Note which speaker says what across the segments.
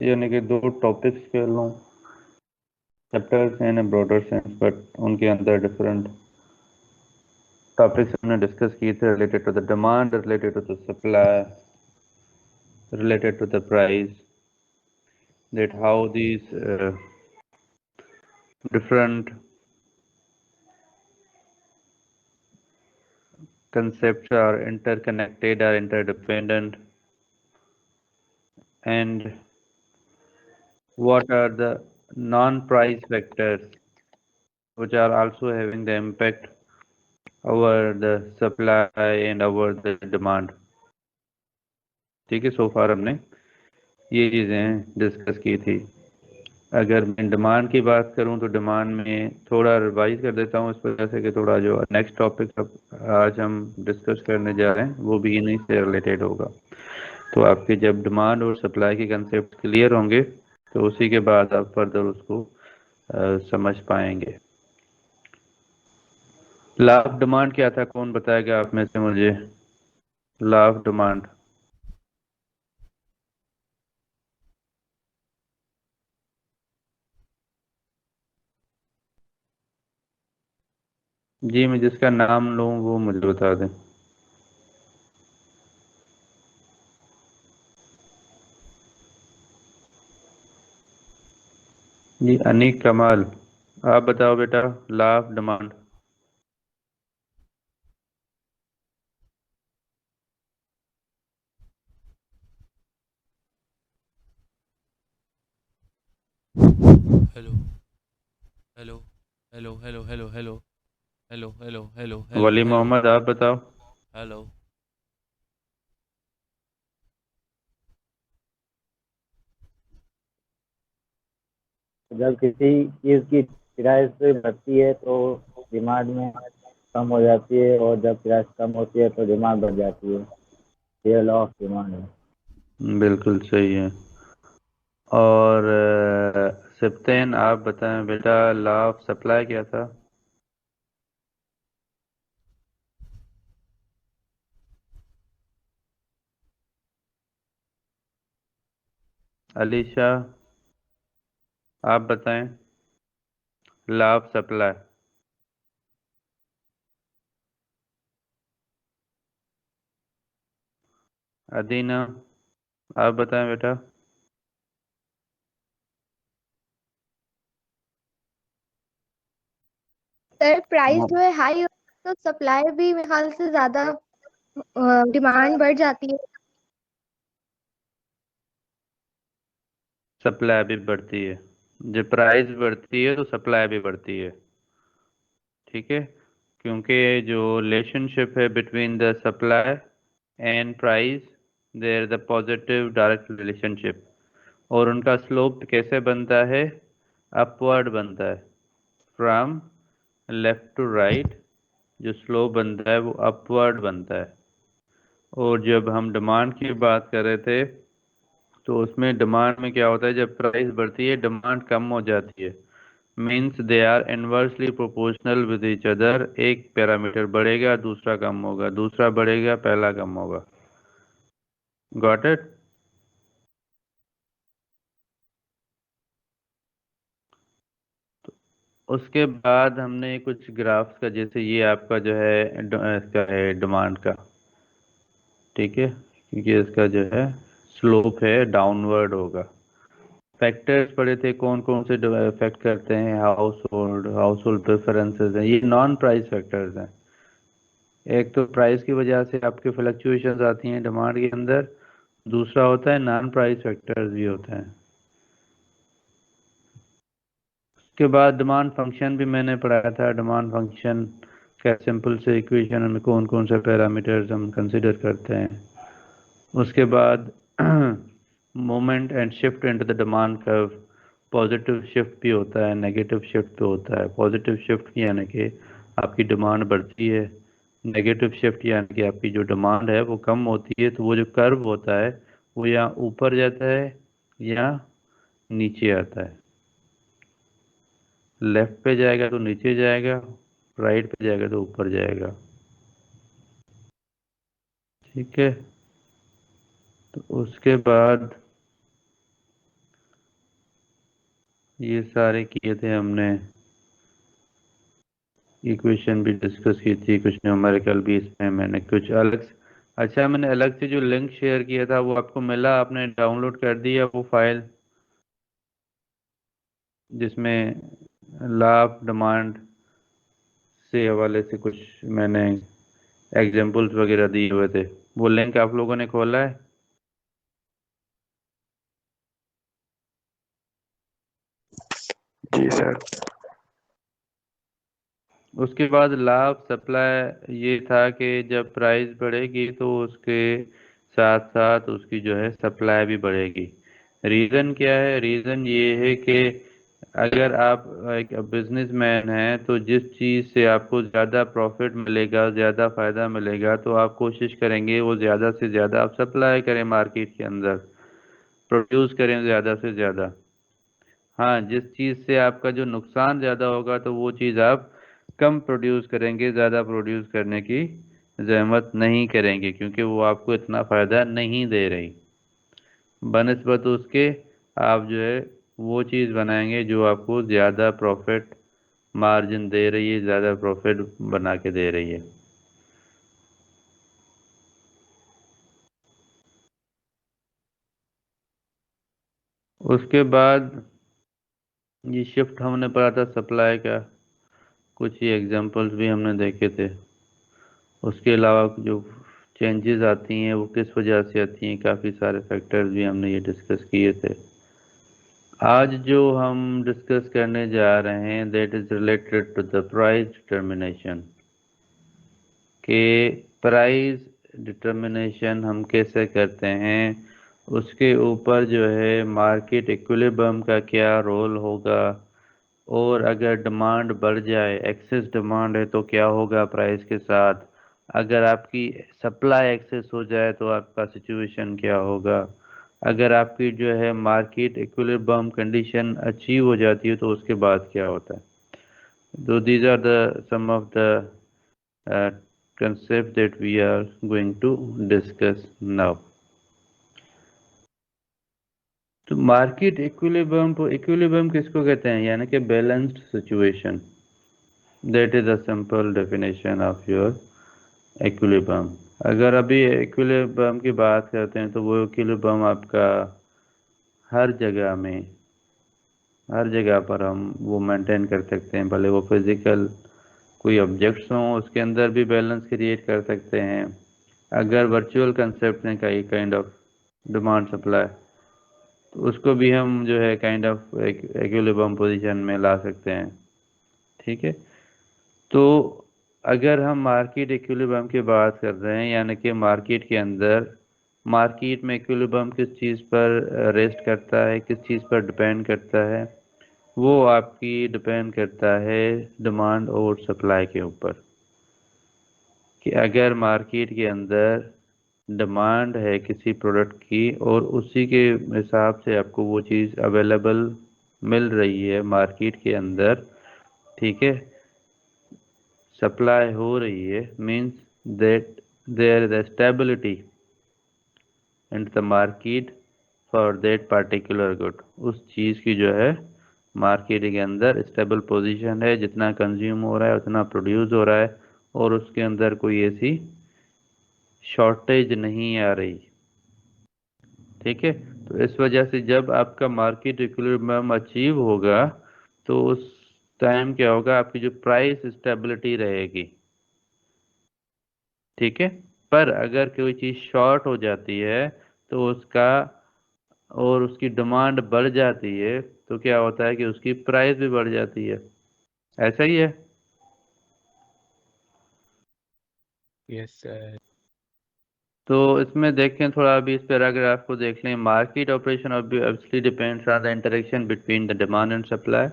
Speaker 1: यानी कि दो टॉपिक्स कह लूँ, chapters in a broader sense, but उनके अंदर डिफरेंट टॉपिक्स हमने डिस्कस किए थे, related to the demand, related to the supply, related to the price, that how these different concepts are interconnected, are interdependent, and what are the non-price factors which are also having the impact over the supply and over the demand. ठीक है, सो फार हमने ये चीज़ें discuss की थी। अगर मैं demand की बात करूं तो डिमांड में थोड़ा रिवाइज कर देता हूं इस वजह से कि थोड़ा जो नेक्स्ट टॉपिक आज हम डिस्कस करने जा रहे हैं वो भी इन्हीं से रिलेटेड होगा। तो आपके जब डिमांड और सप्लाई के कंसेप्ट क्लियर होंगे तो उसी के बाद आप फर्दर उसको समझ पाएंगे। लॉ ऑफ डिमांड क्या था, कौन बताएगा आप में से मुझे? Law of demand. जी, मैं जिसका नाम लूँ वो मुझे बता दें। जी, अनीक कमाल, आप बताओ बेटा, law of demand.
Speaker 2: Hello hello hello hello hello hello hello hello hello hello
Speaker 1: Wali
Speaker 2: hello
Speaker 1: Mohammad, आप बताओ।
Speaker 2: हेलो।
Speaker 3: जब किसी चीज़ की प्राइस बढ़ती है तो डिमांड में कम हो जाती है, और जब प्राइस कम होती है तो डिमांड बढ़ जाती है। ये लॉ ऑफ डिमांड है।
Speaker 1: बिल्कुल सही है। और सिप्तेन, आप बताएं बेटा, लॉ ऑफ सप्लाई क्या था? अलीशा, आप बताएं, लॉ ऑफ सप्लाई। अदीना, आप बताएं बेटा।
Speaker 4: सर प्राइस जो है हाई तो सप्लाई भी मेरे ख्याल से ज्यादा डिमांड बढ़ जाती है।
Speaker 1: सप्लाई भी बढ़ती है, जब प्राइस बढ़ती है तो सप्लाई भी बढ़ती है। ठीक है, क्योंकि जो रिलेशनशिप है between the supply and price, there the positive direct relationship, और उनका स्लोप कैसे बनता है? अपवर्ड बनता है, फ्रॉम लेफ्ट टू राइट। जो स्लोप बनता है वो अपवर्ड बनता है। और जब हम डिमांड की बात कर रहे थे तो उसमें डिमांड में क्या होता है, जब प्राइस बढ़ती है डिमांड कम हो जाती है। Means they are inversely proportional with each other. एक पैरामीटर बढ़ेगा दूसरा कम होगा, दूसरा बढ़ेगा पहला कम होगा। Got it? उसके बाद हमने कुछ ग्राफ्स का, जैसे ये आपका जो है इसका है डिमांड का, ठीक है, क्योंकि इसका जो है स्लोप है डाउनवर्ड होगा। फैक्टर्स पढ़े थे कौन कौन से इफेक्ट करते हैं, हाउस होल्ड प्रेफरेंसेस हैं, ये नॉन प्राइस फैक्टर्स हैं। एक तो प्राइस की वजह से आपके फ्लक्चुएशंस आती हैं डिमांड के अंदर, दूसरा होता है नॉन प्राइस फैक्टर्स भी होते हैं। उसके बाद डिमांड फंक्शन भी मैंने पढ़ाया था। डिमांड फंक्शन का सिंपल से इक्वेशन में कौन कौन से पैरामीटर्स हम कंसिडर करते हैं। उसके बाद moment and shift into the demand curve, positive shift भी होता है, नेगेटिव शिफ्ट भी होता है। पॉजिटिव शिफ्ट यानी कि आपकी डिमांड बढ़ती है, नेगेटिव शिफ्ट यानी कि आपकी जो डिमांड है वो कम होती है। तो वो जो कर्व होता है वो या ऊपर जाता है या नीचे आता है। लेफ्ट पे जाएगा तो नीचे जाएगा, राइट पे जाएगा तो ऊपर जाएगा। ठीक है, तो उसके बाद ये सारे किए थे हमने, इक्वेशन भी डिस्कस की थी, कुछ न्यूमेरिकल भी इसमें मैंने कुछ अलग। अच्छा, मैंने अलग से जो लिंक शेयर किया था वो आपको मिला? आपने डाउनलोड कर दिया वो फाइल जिसमें लाभ डिमांड से हवाले से कुछ मैंने एग्जांपल्स वगैरह दिए हुए थे? वो लिंक आप लोगों ने खोला है?
Speaker 5: जी सर।
Speaker 1: उसके बाद लाभ सप्लाई ये था कि जब प्राइस बढ़ेगी तो उसके साथ साथ उसकी जो है सप्लाई भी बढ़ेगी। रीज़न क्या है? रीज़न ये है कि अगर आप एक बिजनेसमैन हैं तो जिस चीज़ से आपको ज़्यादा प्रॉफिट मिलेगा, ज़्यादा फ़ायदा मिलेगा, तो आप कोशिश करेंगे वो ज़्यादा से ज़्यादा आप सप्लाई करें, मार्केट के अंदर प्रोड्यूस करें ज़्यादा से ज़्यादा। हाँ, जिस चीज़ से आपका जो नुकसान ज़्यादा होगा तो वो चीज़ आप कम प्रोड्यूस करेंगे, ज़्यादा प्रोड्यूस करने की ज़हमत नहीं करेंगे, क्योंकि वो आपको इतना फ़ायदा नहीं दे रही। बनिस्बत उसके आप जो है वो चीज़ बनाएंगे जो आपको ज़्यादा प्रॉफिट मार्जिन दे रही है, ज़्यादा प्रॉफिट बना के दे रही है। उसके बाद ये शिफ्ट हमने पढ़ा था सप्लाई का, कुछ ही एग्जांपल्स भी हमने देखे थे। उसके अलावा जो चेंजेस आती हैं वो किस वजह से आती हैं, काफ़ी सारे फैक्टर्स भी हमने ये डिस्कस किए थे। आज जो हम डिस्कस करने जा रहे हैं that is related to the price determination, कि प्राइस डिटर्मिनेशन हम कैसे करते हैं, उसके ऊपर जो है मार्केट इक्विलिब्रियम का क्या रोल होगा, और अगर डिमांड बढ़ जाए, एक्सेस डिमांड है तो क्या होगा प्राइस के साथ, अगर आपकी सप्लाई एक्सेस हो जाए तो आपका सिचुएशन क्या होगा, अगर आपकी जो है मार्केट इक्विलिब्रियम कंडीशन अचीव हो जाती है तो उसके बाद क्या होता है। तो these are the some of the concept that we are going to discuss now. तो मार्केट इक्विलिब्रियम, तो इक्विलिब्रियम किसको कहते हैं? यानी कि balanced situation. That is a simple definition of your equilibrium. अगर अभी इक्विलिब्रियम की बात करते हैं तो वो इक्विलिब्रियम आपका हर जगह में, हर जगह पर हम वो मेंटेन कर सकते हैं, भले वो फिजिकल कोई ऑब्जेक्ट्स हों उसके अंदर भी बैलेंस क्रिएट कर सकते हैं। अगर वर्चुअल कंसेप्ट है कई काइंड ऑफ डिमांड सप्लाई, तो उसको भी हम जो है काइंड ऑफ इक्विलिब्रियम पोजीशन में ला सकते हैं। ठीक है, तो अगर हम मार्केट इक्विलिब्रियम की बात कर रहे हैं, यानी कि मार्केट के अंदर, मार्केट में इक्विलिब्रियम किस चीज़ पर रेस्ट करता है, किस चीज़ पर डिपेंड करता है, वो आपकी डिपेंड करता है डिमांड और सप्लाई के ऊपर। कि अगर मार्केट के अंदर डिमांड है किसी प्रोडक्ट की और उसी के हिसाब से आपको वो चीज़ अवेलेबल मिल रही है मार्केट के अंदर, ठीक है, सप्लाई हो रही है, means that there is stability in the market for that particular good. उस चीज़ की जो है मार्केट के अंदर स्टेबल पोजीशन है, जितना कंज्यूम हो रहा है उतना प्रोड्यूस हो रहा है और उसके अंदर कोई ऐसी शॉर्टेज नहीं आ रही। ठीक है, तो इस वजह से जब आपका मार्केट इक्विलिब्रियम अचीव होगा तो उस टाइम क्या होगा, आपकी जो प्राइस स्टेबिलिटी रहेगी। ठीक है, पर अगर कोई चीज़ शॉर्ट हो जाती है तो उसका, और उसकी डिमांड बढ़ जाती है तो क्या होता है कि उसकी प्राइस भी बढ़ जाती है। ऐसा ही है।
Speaker 5: Yes sir.
Speaker 1: तो इसमें देखें थोड़ा, अभी इस पैराग्राफ को देख लें। Market operation obviously depends on the interaction between the demand and supply.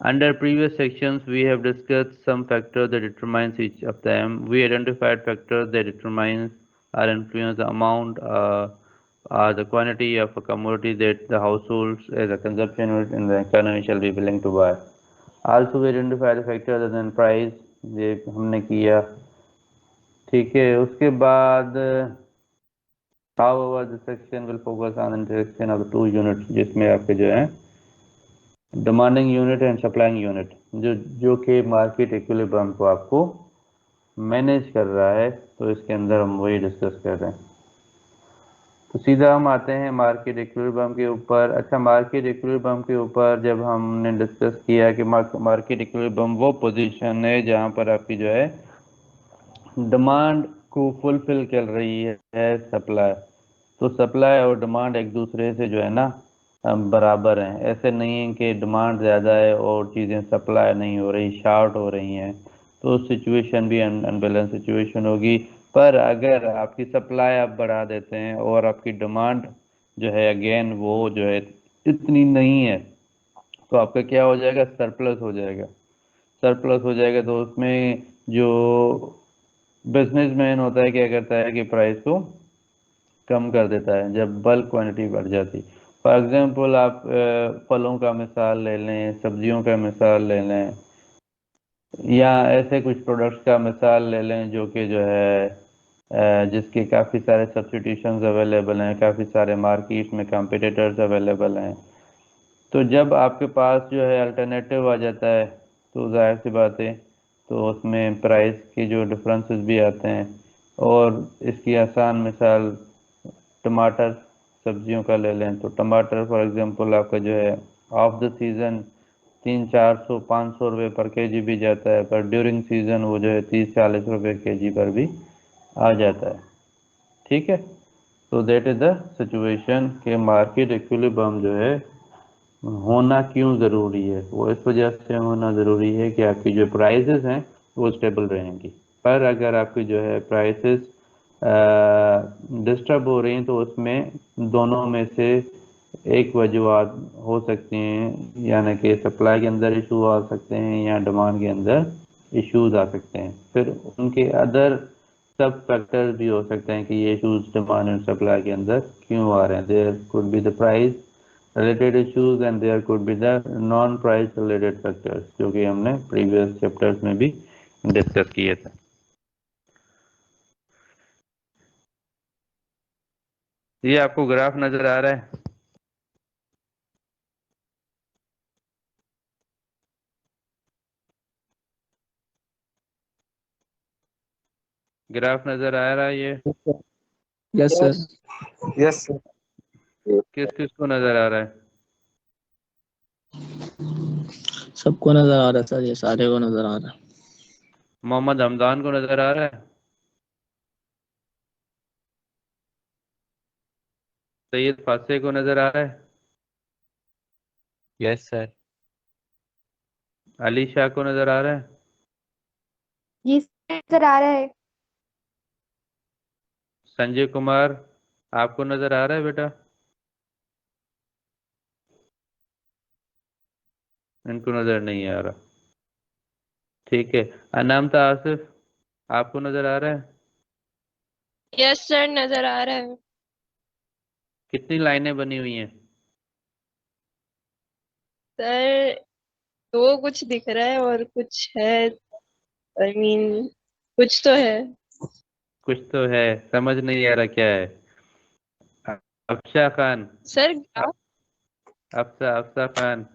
Speaker 1: Under previous sections, we have discussed some factors that determines each of them. We identified factors that determines or influence the amount or the quantity of a commodity that the households as a consumption unit in the economy shall be willing to buy. Also, we identified the factors other than price, ये हमने किया। ठीक है, उसके बाद however the section will focus on the interaction of the two units, जिसमें आपके जो है demanding unit and supplying unit, जो कि मार्केट इक्विलिब्रियम को आपको मैनेज कर रहा है। तो इसके अंदर हम वही डिस्कस कर रहे हैं। तो सीधा हम आते हैं मार्केट इक्विलिब्रियम के ऊपर। अच्छा, मार्केट इक्विलिब्रियम के ऊपर जब हमने डिस्कस किया कि मार्केट इक्विलिब्रियम वो पोजीशन है जहाँ पर आपकी जो है डिमांड को फुलफिल कर रही है सप्लाई। तो सप्लाई और डिमांड एक दूसरे से जो है ना बराबर हैं। ऐसे नहीं है कि डिमांड ज़्यादा है और चीज़ें सप्लाई नहीं हो रही, शॉर्ट हो रही हैं, तो सिचुएशन भी अनबैलेंस सिचुएशन होगी। पर अगर आपकी सप्लाई आप बढ़ा देते हैं और आपकी डिमांड जो है अगेन वो जो है इतनी नहीं है, तो आपका क्या हो जाएगा, सरप्लस हो जाएगा। सरप्लस हो जाएगा तो उसमें जो बिजनेसमैन होता है क्या करता है कि प्राइस को कम कर देता है जब बल्क क्वांटिटी बढ़ जाती। फॉर एग्जांपल आप फलों का मिसाल ले लें, सब्जियों का मिसाल ले लें, या ऐसे कुछ प्रोडक्ट्स का मिसाल ले लें जो कि जो है जिसके काफ़ी सारे सब्स्टिट्यूशंस अवेलेबल हैं, काफ़ी सारे मार्केट में कंपटीटर्स अवेलेबल हैं। तो जब आपके पास जो है अल्टरनेटिव आ जाता है तो जाहिर सी बात है तो उसमें प्राइस के जो डिफरेंसेस भी आते हैं। और इसकी आसान मिसाल टमाटर सब्जियों का ले लें तो टमाटर फॉर एग्जांपल आपका जो है ऑफ द सीज़न 300-400-500 रुपये पर केजी भी जाता है, पर ड्यूरिंग सीज़न वो जो है 30-40 रुपये केजी पर भी आ जाता है। ठीक है, तो दैट इज़ द सिचुएशन कि मार्केट इक्विलिब्रियम जो है होना क्यों ज़रूरी है। वो इस वजह से होना ज़रूरी है कि आपकी जो प्राइसेस हैं वो स्टेबल रहेंगी। पर अगर आपकी जो है प्राइसेस डिस्टर्ब हो रही हैं तो उसमें दोनों में से एक वजूहत हो सकती हैं, यानी कि सप्लाई के अंदर इशू आ सकते हैं या डिमांड के अंदर इश्यूज आ सकते हैं। फिर उनके अदर सब फैक्टर्स भी हो सकते हैं कि ये इश्यूज डिमांड एंड सप्लाई के अंदर क्यों आ रहे हैं। There could be the price related issues and there could be the non price related factors, जो कि हमने previous chapters में भी डिस्कस किए थे। ये आपको ग्राफ नजर आ रहा है? ग्राफ नजर आ रहा है ये?
Speaker 5: Yes, sir.
Speaker 3: यस
Speaker 1: किस किस को नजर आ रहा है?
Speaker 5: सबको नजर आ रहा है सर, ये सारे को नजर आ रहा है।
Speaker 1: मोहम्मद हमदान को नजर आ रहा है? सैयद फासे को नजर आ रहा है?
Speaker 2: Yes sir.
Speaker 1: अली शाह को नजर आ रहा है?
Speaker 4: जी नजर आ रहा है।
Speaker 1: संजय कुमार आपको नजर आ रहा है बेटा? इनको नजर नहीं आ रहा। ठीक है, अनामता आसिफ आपको नजर आ रहा है?
Speaker 6: यस सर, नजर आ रहा है।
Speaker 1: कितनी लाइनें बनी हुई हैं?
Speaker 6: सर दो कुछ दिख रहा है और कुछ है, आई मीन कुछ तो है।
Speaker 1: कुछ तो है, समझ नहीं आ रहा क्या है। अफशा खान,
Speaker 6: सर
Speaker 1: अफसा खान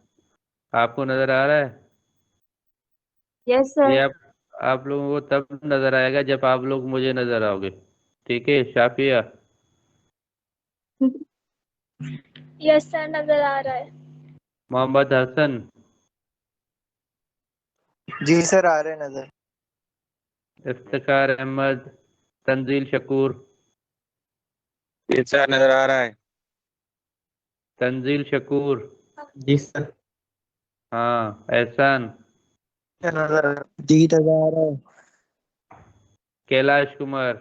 Speaker 1: आपको नजर आ रहा है?
Speaker 4: यस
Speaker 1: ये
Speaker 4: सर।
Speaker 1: आप लोगों को तब नजर आएगा जब आप लोग मुझे नजर आओगे। ठीक है, शाफिया?
Speaker 6: यस सर, नजर आ रहा है।
Speaker 1: मोहम्मद हसन?
Speaker 3: जी सर, आ रहे नजर।
Speaker 1: इफ्तिखार अहमद? तंजील शकूर?
Speaker 5: ये सर नजर आ रहा है।
Speaker 1: तंजील शकूर?
Speaker 5: जी सर।
Speaker 1: हाँ, एहसान?
Speaker 3: नजर जी नजर आ रहा है।
Speaker 1: कैलाश कुमार?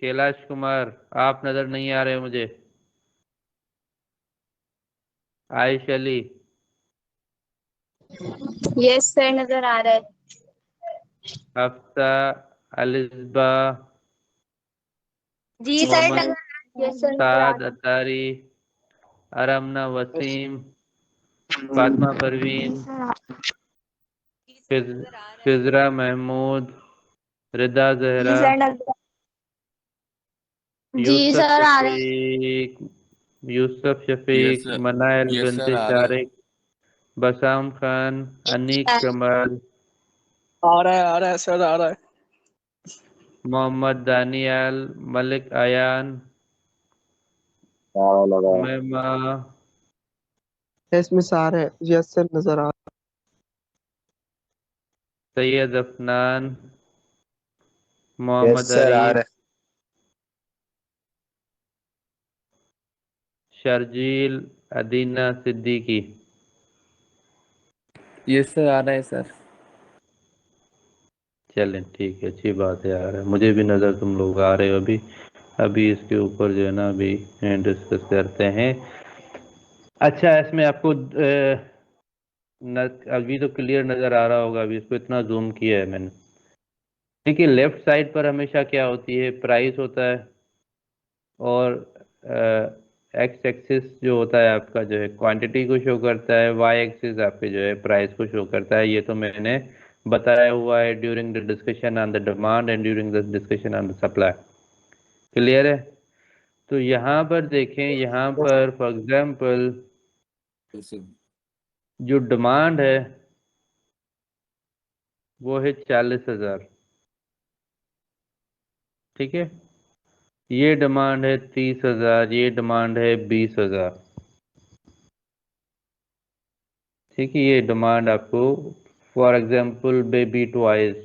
Speaker 1: कैलाश कुमार आप नजर नहीं आ रहे मुझे। आयश अली?
Speaker 6: यस सर, नजर आ रहा है।
Speaker 1: हफ्सा? अलिस्बा?
Speaker 6: जी सर,
Speaker 1: मोहम्मद
Speaker 6: यस सर, नजर आ
Speaker 1: साद
Speaker 6: रहा
Speaker 1: अतारी? अरमना वसीम? फातिमा परवीन? फिजरा महमूद? रिदा
Speaker 6: है। जी
Speaker 1: जहरा?
Speaker 6: सर, नजर
Speaker 4: जी
Speaker 1: यूसुफ
Speaker 4: सर आ रहे हैं।
Speaker 1: Shafiq, Yusuf
Speaker 2: yes
Speaker 1: Shafiq,
Speaker 2: sir,
Speaker 1: Manail
Speaker 2: yes
Speaker 1: Binte
Speaker 2: sir, आ रहे हैं।
Speaker 1: शारिक, बसाम खान, अनीक कमाल,
Speaker 5: आ रहा है सर, आ रहा है।
Speaker 1: मोहम्मद दानियाल, मलिक आयान, मेमा,
Speaker 5: इसमें सारे यस सर नजर आ
Speaker 1: सैयद अफनान,
Speaker 3: यस
Speaker 1: मोहम्मद
Speaker 3: सर आ
Speaker 1: अरीफ,
Speaker 3: रहा
Speaker 1: शर्जील, अदीना सिद्दीकी।
Speaker 5: यस सर आ रहा है सर।
Speaker 1: चलें ठीक है, अच्छी बात है यार, मुझे भी नज़र तुम लोग आ रहे हो अभी। अभी इसके ऊपर जो है ना अभी डिस्कस करते हैं। अच्छा, इसमें आपको अभी तो क्लियर नज़र आ रहा होगा, अभी इसको इतना जूम किया है मैंने। देखिए लेफ्ट साइड पर हमेशा क्या होती है, प्राइस होता है, और एक्स एक्सिस जो होता है आपका जो है क्वांटिटी को शो करता है, वाई एक्सिस आपके जो है प्राइस को शो करता है। ये तो मैंने बताया हुआ है during the discussion on the demand and during the discussion on the supply. Clear है? तो यहाँ पर देखें, यहाँ पर फॉर एग्जांपल
Speaker 2: यस सर।
Speaker 1: जो डिमांड है वो है 40,000। ठीक है, ये डिमांड है 30,000, ये डिमांड है 20,000। ठीक है, ये डिमांड आपको फॉर एग्जांपल बेबी टॉयज,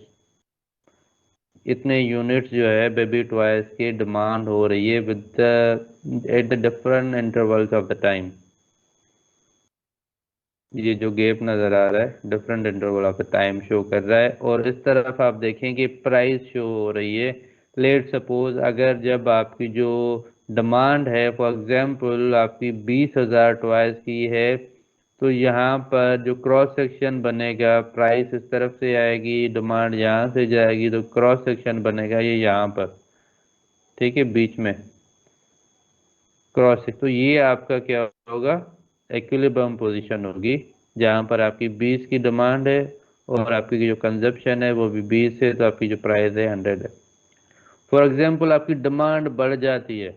Speaker 1: इतने यूनिट्स जो है बेबी टॉयज की डिमांड हो रही है with at the different intervals of the time. ये जो गैप नज़र आ रहा है different interval of the time show कर रहा है। और इस तरफ आप देखें कि प्राइस शो हो रही है। लेट सपोज अगर जब आपकी जो डिमांड है फॉर एग्जांपल आपकी 20,000 टॉयज की है, तो यहाँ पर जो क्रॉस सेक्शन बनेगा, प्राइस इस तरफ से आएगी, डिमांड यहाँ से जाएगी, तो क्रॉस सेक्शन बनेगा ये यहाँ पर। ठीक है, बीच में क्रॉस। तो ये आपका क्या होगा, इक्विलिब्रियम पोजीशन होगी, जहाँ पर आपकी 20 की डिमांड है और आपकी जो कंजप्शन है वो भी 20 है, तो आपकी जो प्राइस है 100 है। फॉर एग्जांपल आपकी डिमांड बढ़ जाती है,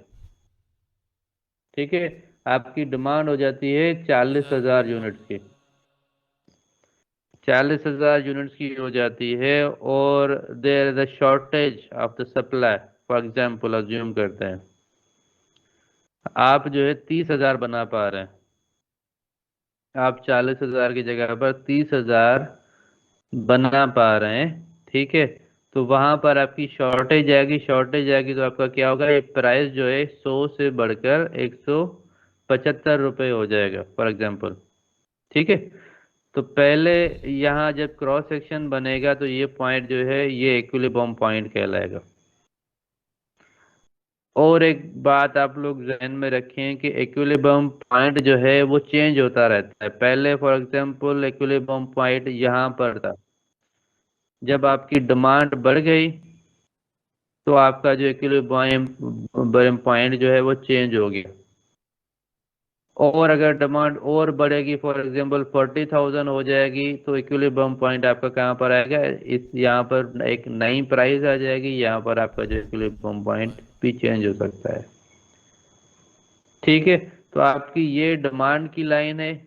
Speaker 1: ठीक है, आपकी डिमांड हो जाती है 40,000 यूनिट्स की, 40,000 यूनिट्स की हो जाती है, और there is a shortage of the supply. For example assume करते हैं आप जो है 30,000 बना पा रहे हैं, आप 40,000 की जगह पर 30,000 बना पा रहे हैं। ठीक है, तो वहां पर आपकी शॉर्टेज आएगी, शॉर्टेज आएगी तो आपका क्या होगा, ये प्राइस जो है 100 से बढ़कर 175 रुपये हो जाएगा फॉर एग्जांपल। ठीक है, तो पहले यहाँ जब क्रॉस सेक्शन बनेगा तो ये पॉइंट जो है ये इक्विलिब्रियम पॉइंट कहलाएगा। और एक बात आप लोग ध्यान में रखें कि इक्विलिब्रियम पॉइंट जो है वो चेंज होता रहता है। पहले फॉर एग्जांपल इक्विलिब्रियम पॉइंट यहाँ पर था, जब आपकी डिमांड बढ़ गई तो आपका जो इक्विलिब्रियम पॉइंट जो है वो चेंज हो गया। और अगर डिमांड और बढ़ेगी, फॉर एग्जांपल 40,000 हो जाएगी, तो इक्विलिब्रियम पॉइंट आपका कहाँ पर आएगा, इस यहाँ पर एक नई प्राइस आ जाएगी, यहाँ पर आपका जो इक्विलिब्रियम पॉइंट भी चेंज हो सकता है। ठीक है, तो आपकी ये डिमांड की लाइन है,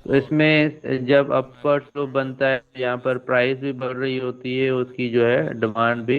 Speaker 1: तो इसमें जब अपवर्ड स्लोप बनता है, यहाँ पर प्राइस भी बढ़ रही होती है, उसकी जो है डिमांड भी,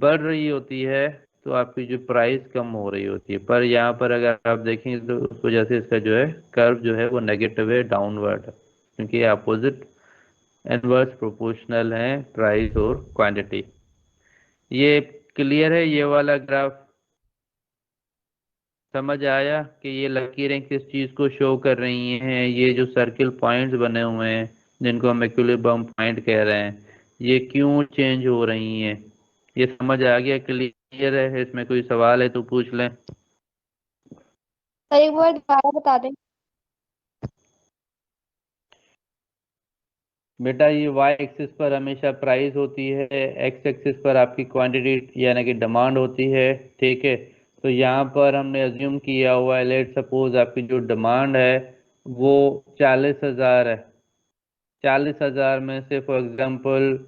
Speaker 1: बढ़ रही होती है तो आपकी जो प्राइस कम हो रही होती है। पर यहाँ पर अगर आप देखेंगे तो उस वजह से इसका जो है कर्व जो है वो नेगेटिव है, डाउनवर्ड, क्योंकि ये अपोजिट इनवर्स प्रोपोर्शनल है प्राइस और क्वांटिटी। ये क्लियर है? ये वाला ग्राफ समझ आया कि ये लकीरें किस चीज़ को शो कर रही हैं? ये जो सर्किल पॉइंट्स बने हुए हैं जिनको हम इक्विलिब्रियम पॉइंट कह रहे हैं, ये क्यों चेंज हो रही हैं? ये समझ आ गया? क्लियर है? इसमें कोई सवाल है तो पूछ लें।
Speaker 4: सर एक बार दोबारा बता दें।
Speaker 1: बेटा ये वाई एक्सिस पर हमेशा प्राइस होती है, एक्स एक्सिस पर आपकी क्वांटिटी यानी कि डिमांड होती है। ठीक है, तो यहाँ पर हमने अज्यूम किया हुआ है, लेट सपोज आपकी जो डिमांड है वो 40,000 है। 40,000 में से फॉर एग्जांपल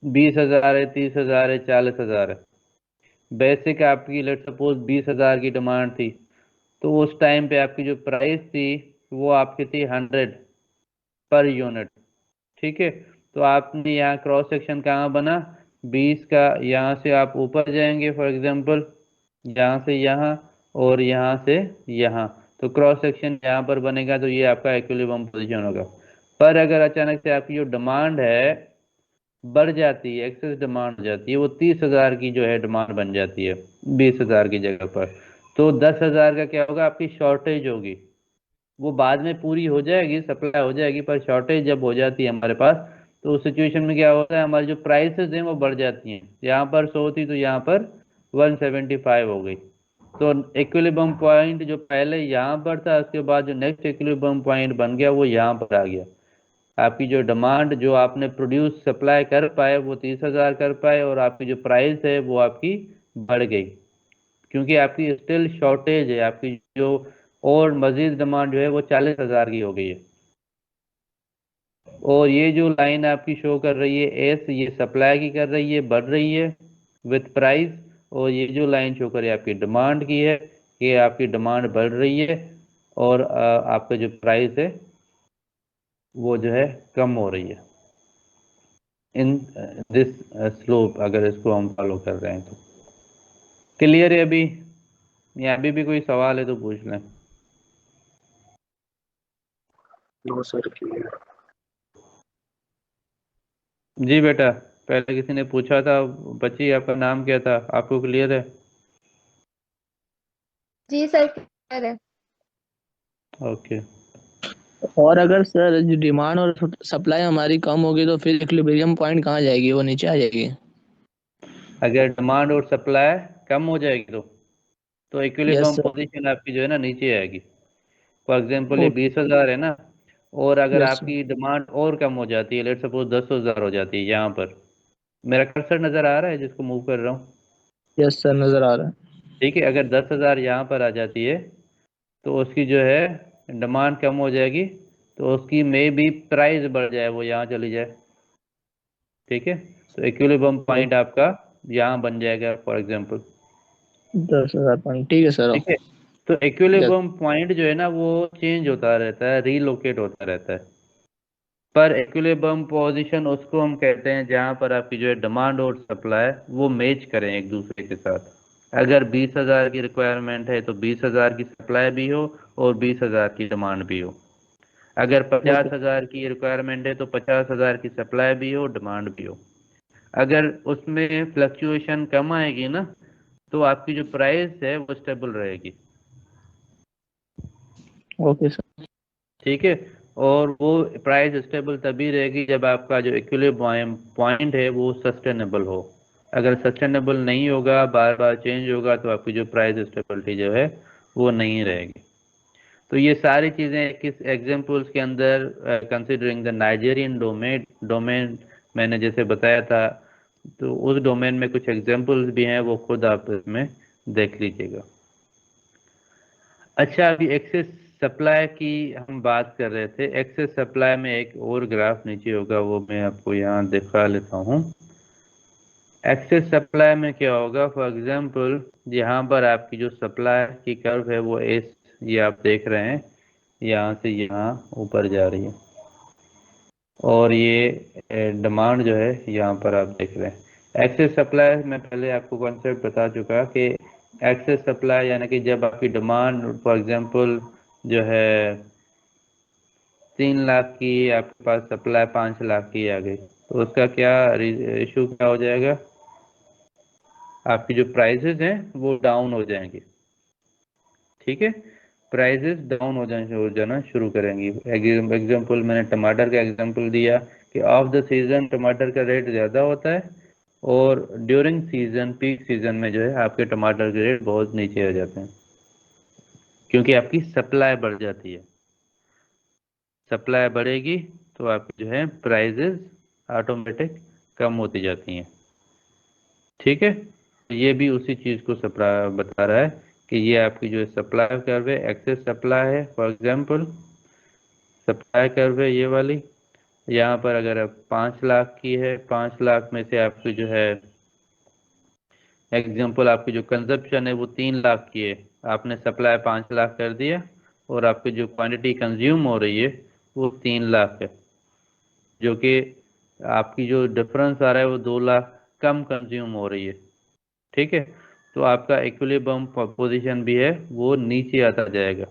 Speaker 1: 20,000 है, 30,000 है, 40,000 है। बेसिक आपकी लेट सपोज 20,000 की डिमांड थी, तो उस टाइम पे आपकी जो प्राइस थी वो आपकी थी 100 पर यूनिट। ठीक है, तो आपने यहाँ क्रॉस सेक्शन कहाँ बना, 20 का, यहाँ से आप ऊपर जाएंगे फॉर एग्जांपल यहाँ से यहाँ और यहाँ से यहाँ, तो क्रॉस सेक्शन यहाँ पर बनेगा, तो ये आपका इक्विलिब्रियम पोजीशन होगा। पर अगर अचानक से आपकी जो डिमांड है बढ़ जाती है, एक्सेस डिमांड हो जाती है, वो 30,000 की जो है डिमांड बन जाती है 20,000 की जगह पर, तो 10,000 का क्या होगा, आपकी शॉर्टेज होगी। वो बाद में पूरी हो जाएगी, सप्लाई हो जाएगी, पर शॉर्टेज जब हो जाती है हमारे पास, तो उस सिचुएशन में क्या होता है, हमारी जो प्राइसेस हैं वो बढ़ जाती हैं। यहाँ पर 100 थी तो यहाँ पर 175 हो गई। तो इक्विलिब्रियम पॉइंट जो पहले यहाँ पर था, उसके बाद जो नेक्स्ट इक्विलिब्रियम पॉइंट बन गया वो यहाँ पर आ गया। आपकी जो डिमांड जो आपने प्रोड्यूस सप्लाई कर पाए वो 30,000 कर पाए, और आपकी जो प्राइस है वो आपकी बढ़ गई, क्योंकि आपकी स्टिल शॉर्टेज है, आपकी जो और मजीद डिमांड जो है वो 40,000 की हो गई है। और ये जो लाइन आपकी शो कर रही है एस, ये सप्लाई की कर रही है, बढ़ रही है विथ प्राइस, और ये जो लाइन शो कर रही है आपकी डिमांड की है, ये आपकी डिमांड बढ़ रही है, और आपका जो प्राइस है वो जो है कम हो रही है इन दिस स्लोप, अगर इसको हम फॉलो कर रहे हैं तो। क्लियर है अभी, या अभी भी कोई सवाल है तो पूछ लें।
Speaker 5: No sir clear.
Speaker 1: जी बेटा, पहले किसी ने पूछा था, बच्ची आपका नाम क्या था, आपको क्लियर है?
Speaker 4: जी सर क्लियर है।
Speaker 1: ओके।
Speaker 5: और अगर सर जो डिमांड और सप्लाई हमारी कम होगी तो फिर इक्विलिब्रियम पॉइंट कहाँ जाएगी, वो नीचे आ जाएगी?
Speaker 1: अगर डिमांड और सप्लाई कम हो जाएगी तो
Speaker 5: यस
Speaker 1: इक्विलिब्रियम
Speaker 5: सर।
Speaker 1: पोजीशन आपकी जो है ना नीचे आएगी। फॉर एग्जांपल ये 20,000 है ना, और अगर
Speaker 5: यस सर।
Speaker 1: आपकी डिमांड और कम हो जाती है, लेट सपोज 10,000 हो जाती है, यहाँ पर मेरा कर्सर नज़र आ रहा है जिसको मूव कर रहा हूँ?
Speaker 5: यस सर, नजर आ रहा है।
Speaker 1: ठीक है, अगर 10,000 यहाँ पर आ जाती है तो उसकी जो है डिमांड कम हो जाएगी, तो उसकी मे भी प्राइस बढ़ जाए, वो यहाँ चली जाए। ठीक है, तो इक्विलिब्रियम पॉइंट आपका यहाँ बन जाएगा फॉर एग्जांपल।
Speaker 5: 10,000 पॉइंट, ठीक है सर।
Speaker 1: ठीक है, तो इक्विलिब्रियम पॉइंट जो है ना वो चेंज होता रहता है, रीलोकेट होता रहता है, पर इक्विलिब्रियम पोजीशन उसको हम कहते हैं जहाँ पर आपकी जो है डिमांड और सप्लाई वो मैच करें एक दूसरे के साथ। अगर 20,000 की रिक्वायरमेंट है तो 20,000 की सप्लाई भी हो और 20,000 की डिमांड भी हो। अगर 50,000 की रिक्वायरमेंट है तो 50,000 की सप्लाई भी हो, डिमांड भी हो। अगर उसमें फ्लक्चुएशन कम आएगी ना, तो आपकी जो प्राइस है वो स्टेबल रहेगी।
Speaker 5: Okay sir.
Speaker 1: ठीक है, और वो प्राइस स्टेबल तभी रहेगी जब आपका जो इक्विलिब्रियम पॉइंट है वो सस्टेनेबल हो। अगर सस्टेनेबल नहीं होगा, बार बार चेंज होगा, तो आपकी जो प्राइस स्टेबिलिटी जो है वो नहीं रहेगी। तो ये सारी चीज़ें किस एग्जांपल्स के अंदर, कंसीडरिंग द नाइजेरियन डोमेन मैंने जैसे बताया था, तो उस डोमेन में कुछ एग्जांपल्स भी हैं, वो खुद आप इसमें देख लीजिएगा। अच्छा, अभी एक्सेस सप्लाई की हम बात कर रहे थे। एक्सेस सप्लाई में एक और ग्राफ नीचे होगा, वो मैं आपको यहाँ दिखा लेता हूँ। एक्सेस सप्लाई में क्या होगा, फॉर एग्जांपल यहाँ पर आपकी जो सप्लाई की कर्व है वो एस, ये आप देख रहे हैं, यहाँ से यहाँ ऊपर जा रही है, और ये डिमांड जो है यहाँ पर आप देख रहे हैं। एक्सेस सप्लाई में पहले आपको कॉन्सेप्ट बता चुका कि एक्सेस सप्लाई यानी कि जब आपकी डिमांड फॉर एग्जांपल जो है 3 लाख की, आपके पास सप्लाई 5 लाख की आ गई, तो उसका क्या इशू क्या हो जाएगा, आपकी जो प्राइसेस हैं वो डाउन हो जाएंगे। ठीक है, प्राइसेस डाउन हो जाना शुरू करेंगी। एग्जांपल मैंने टमाटर का एग्जांपल दिया कि ऑफ द सीज़न टमाटर का रेट ज़्यादा होता है, और ड्यूरिंग सीज़न, पीक सीज़न में जो है आपके टमाटर के रेट बहुत नीचे आ जाते हैं, क्योंकि आपकी सप्लाई बढ़ जाती है। सप्लाई बढ़ेगी तो आपकी जो है प्राइजेस ऑटोमेटिक कम होती जाती हैं। ठीक है, ये भी उसी चीज़ को बता रहा है कि ये आपकी जो सप्लाई कर्व है, एक्सेस सप्लाई है। फॉर एग्जांपल सप्लाई कर्व है ये वाली, यहाँ पर अगर आप 5 लाख की है, 5 लाख में से आपकी जो है एग्जांपल आपकी जो कंजप्शन है वो 3 लाख की है, आपने सप्लाई 5 लाख कर दिया और आपकी जो क्वांटिटी कंज्यूम हो रही है वो 3 लाख है, जो कि आपकी जो डिफरेंस आ रहा है वो 2 लाख कम कंज्यूम हो रही है। ठीक है, तो आपका इक्विलिब्रियम पोजीशन भी है वो नीचे आता जाएगा।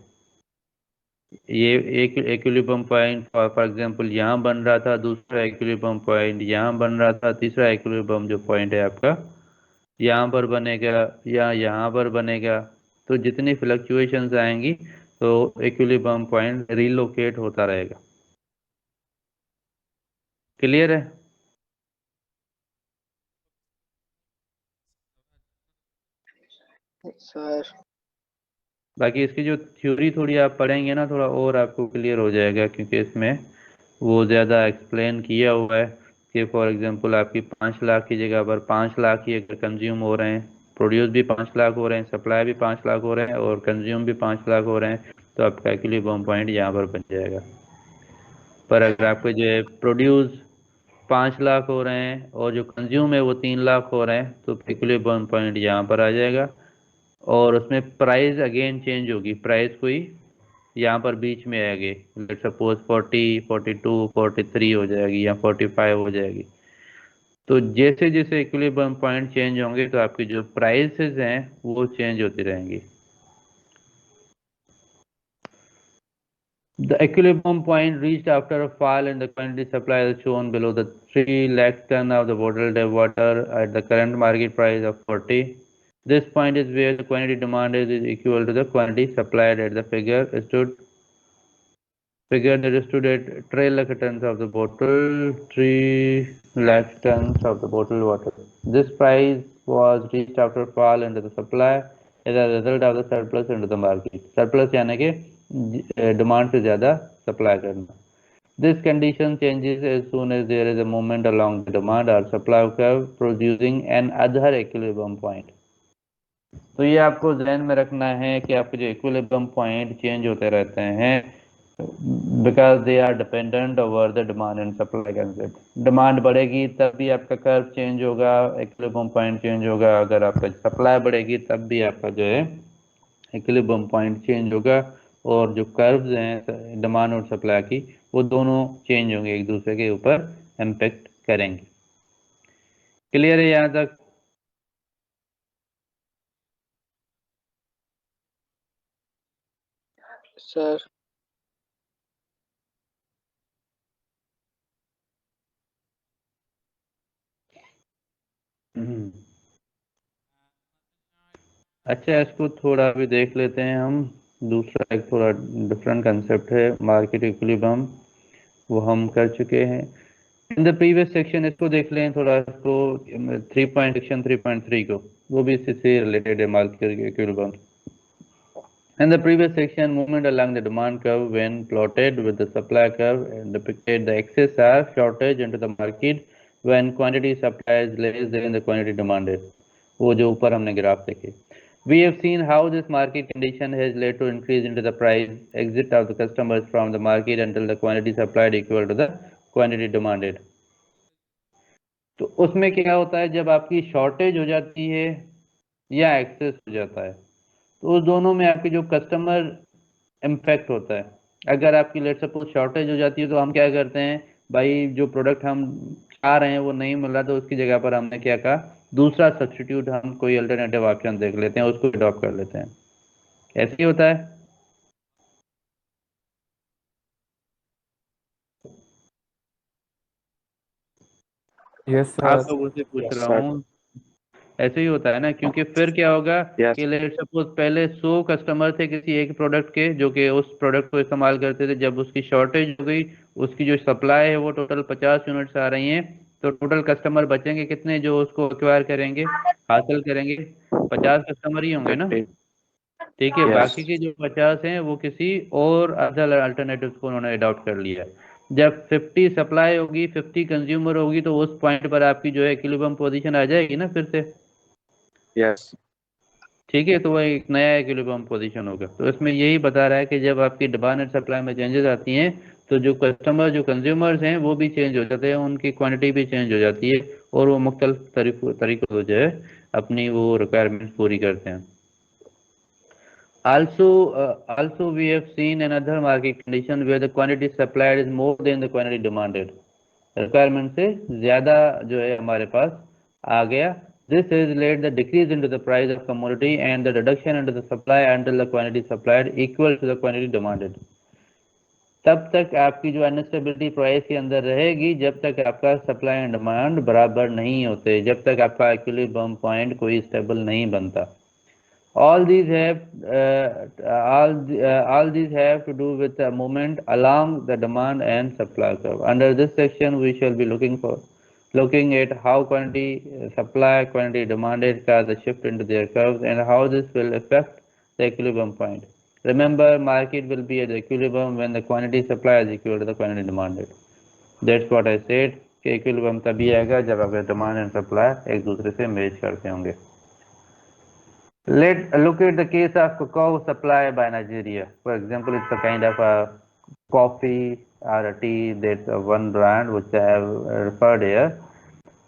Speaker 1: ये एक इक्विलिब्रियम पॉइंट फॉर एग्जांपल यहाँ बन रहा था, दूसरा इक्विलिब्रियम पॉइंट यहाँ बन रहा था, तीसरा इक्विलिब्रियम जो पॉइंट है आपका यहाँ पर बनेगा या यहाँ पर बनेगा। तो जितनी फ्लक्चुएशंस आएंगी तो इक्विलिब्रियम पॉइंट रिलोकेट होता रहेगा। क्लियर है?
Speaker 5: सर
Speaker 1: बाकी इसकी जो थ्योरी थोड़ी आप पढ़ेंगे ना, थोड़ा और आपको क्लियर हो जाएगा, क्योंकि इसमें वो ज़्यादा एक्सप्लेन किया हुआ है कि फॉर एग्जांपल आपकी 5 लाख की जगह पर 5 लाख ही अगर कंज्यूम हो रहे हैं, प्रोड्यूस भी 5 लाख हो रहे हैं, सप्लाई भी 5 लाख हो रहे हैं और कंज्यूम भी 5 लाख हो रहे हैं, तो आपका इक्विलिब्रियम पॉइंट यहाँ पर बन जाएगा। पर अगर आपके जो है प्रोड्यूस 5 लाख हो रहे हैं और जो कंज्यूम है वो 3 लाख हो रहे हैं, तो इक्विलिब्रियम पॉइंट यहाँ पर आ जाएगा। और उसमें प्राइस अगेन चेंज होगी, प्राइस कोई यहाँ पर बीच में आएगी, लेट्स सपोज 40, 42, 43 हो जाएगी या 45 हो जाएगी। तो जैसे जैसे इक्विलिब्रियम पॉइंट चेंज होंगे तो आपकी जो प्राइसेस हैं वो चेंज होती रहेंगी। The equilibrium point reached after a fall in the quantity supply is shown below. The 3 lakh ton of the bottled water at the current market price of 40. This point is where the quantity demanded is equal to the quantity supplied at the figure that stood at 3 lakh tons of the bottle, 3 lakh tons of the bottled water. This price was reached after fall into the supply as a result of the surplus into the market. Surplus यानी कि demand से ज़्यादा supply करना। This condition changes as soon as there is a movement along the demand or supply curve producing another equilibrium point. तो ये आपको ध्यान में रखना है कि आपके जो इक्विलिब्रियम पॉइंट चेंज होते रहते हैं because they are dependent over the demand and supply concept. Demand बढ़ेगी तब भी आपका कर्व चेंज होगा, इक्विलिब्रियम पॉइंट चेंज होगा। अगर आपका सप्लाई बढ़ेगी तब भी आपका जो है इक्विलिब्रियम पॉइंट चेंज होगा, और जो कर्व्स हैं डिमांड और सप्लाई की वो दोनों चेंज होंगे, एक दूसरे के ऊपर इम्पेक्ट करेंगे। क्लियर है यहाँ तक?
Speaker 5: सर
Speaker 1: अच्छा, इसको थोड़ा भी देख लेते हैं हम। दूसरा एक थोड़ा डिफरेंट कंसेप्ट है मार्केट इक्विलिब्रियम, वो हम कर चुके हैं इन द प्रीवियस सेक्शन। इसको देख लें थोड़ा, इसको 3.3 को, वो भी इससे रिलेटेड है market equilibrium. In the previous section, movement along the demand curve when plotted with the supply curve depicted the excess or shortage into the market when quantity supply is less than the quantity demanded. वो जो ऊपर हमने graph देखे। We have seen how this market condition has led to increase into the price exit of the customers from the market until the quantity supplied equal to the quantity demanded. तो उसमें क्या होता है, जब आपकी shortage हो जाती है या एक्सेस हो जाता है, तो उस दोनों में आपके जो कस्टमर इम्पैक्ट होता है। अगर आपकी लेट सपोज शॉर्टेज हो जाती है तो हम क्या करते हैं, भाई जो प्रोडक्ट हम चाह रहे हैं वो नहीं मिल रहा, तो उसकी जगह पर हमने क्या कहा, दूसरा सब्स्टिट्यूट हम कोई अल्टरनेटिव ऑप्शन देख लेते हैं, उसको अडॉप्ट कर लेते हैं। ऐसे ही होता है।
Speaker 2: यस
Speaker 1: आप
Speaker 2: सर।
Speaker 1: लोगों से पूछ रहा हूँ, ऐसे ही होता है ना, क्योंकि फिर क्या होगा कि लेट सपोज पहले 100 कस्टमर थे किसी एक प्रोडक्ट के जो कि उस प्रोडक्ट को इस्तेमाल करते थे, जब उसकी शॉर्टेज हो गई, उसकी जो सप्लाई है वो टोटल 50 यूनिट्स आ रही हैं, तो टोटल कस्टमर बचेंगे कितने जो उसको एक्वायर करेंगे, हासिल करेंगे? 50 कस्टमर ही होंगे ना। ठीक है, बाकी के जो 50 हैं वो किसी और अदर अल्टरनेटिव को उन्होंने अडॉप्ट कर लिया। जब 50 सप्लाई होगी 50 कंज्यूमर होगी तो उस पॉइंट पर आपकी जो है इक्विलिब्रियम पोजीशन आ जाएगी ना फिर से,
Speaker 2: यस
Speaker 1: ठीक है। तो वह एक नया इक्विलिब्रियम पोजीशन होगा। तो इसमें यही बता रहा है कि जब आपकी डिमांड एंड सप्लाई में चेंजेस आती हैं तो जो कस्टमर जो कंज्यूमर्स हैं वो भी चेंज हो जाते हैं, उनकी क्वांटिटी भी चेंज हो जाती है और वो मुख्तलिफ तरीकों से जो है अपनी वो रिक्वायरमेंट पूरी करते हैं। Also we have seen another market condition where the quantity supplied is more than the quantity demanded. Requirement से ज़्यादा जो है हमारे पास आ गया। This has led the decrease into the price of commodity and the reduction into the supply until the quantity supplied equal to the quantity demanded. तब तक आपकी जो अनस्टेबिलिटी प्राइस के अंदर रहेगी जब तक आपका सप्लाई एंड डिमांड बराबर नहीं होते, जब तक आपका इक्विलिब्रियम पॉइंट कोई स्टेबल नहीं बनता। All these have to do with the movement along the demand and supply curve. Under this section, we shall be looking at how quantity supply, quantity demanded cause a shift into their curves, and how this will affect the equilibrium point. Remember, market will be at the equilibrium when the quantity supply is equal to the quantity demanded. That's what I said कि equilibrium तभी आएगा जब आपके demand and supply एक दूसरे से match करते होंगे। Let's look at the case of cocoa supply by Nigeria. For example, it's a kind of a coffee or a tea, that's one brand which I have referred here.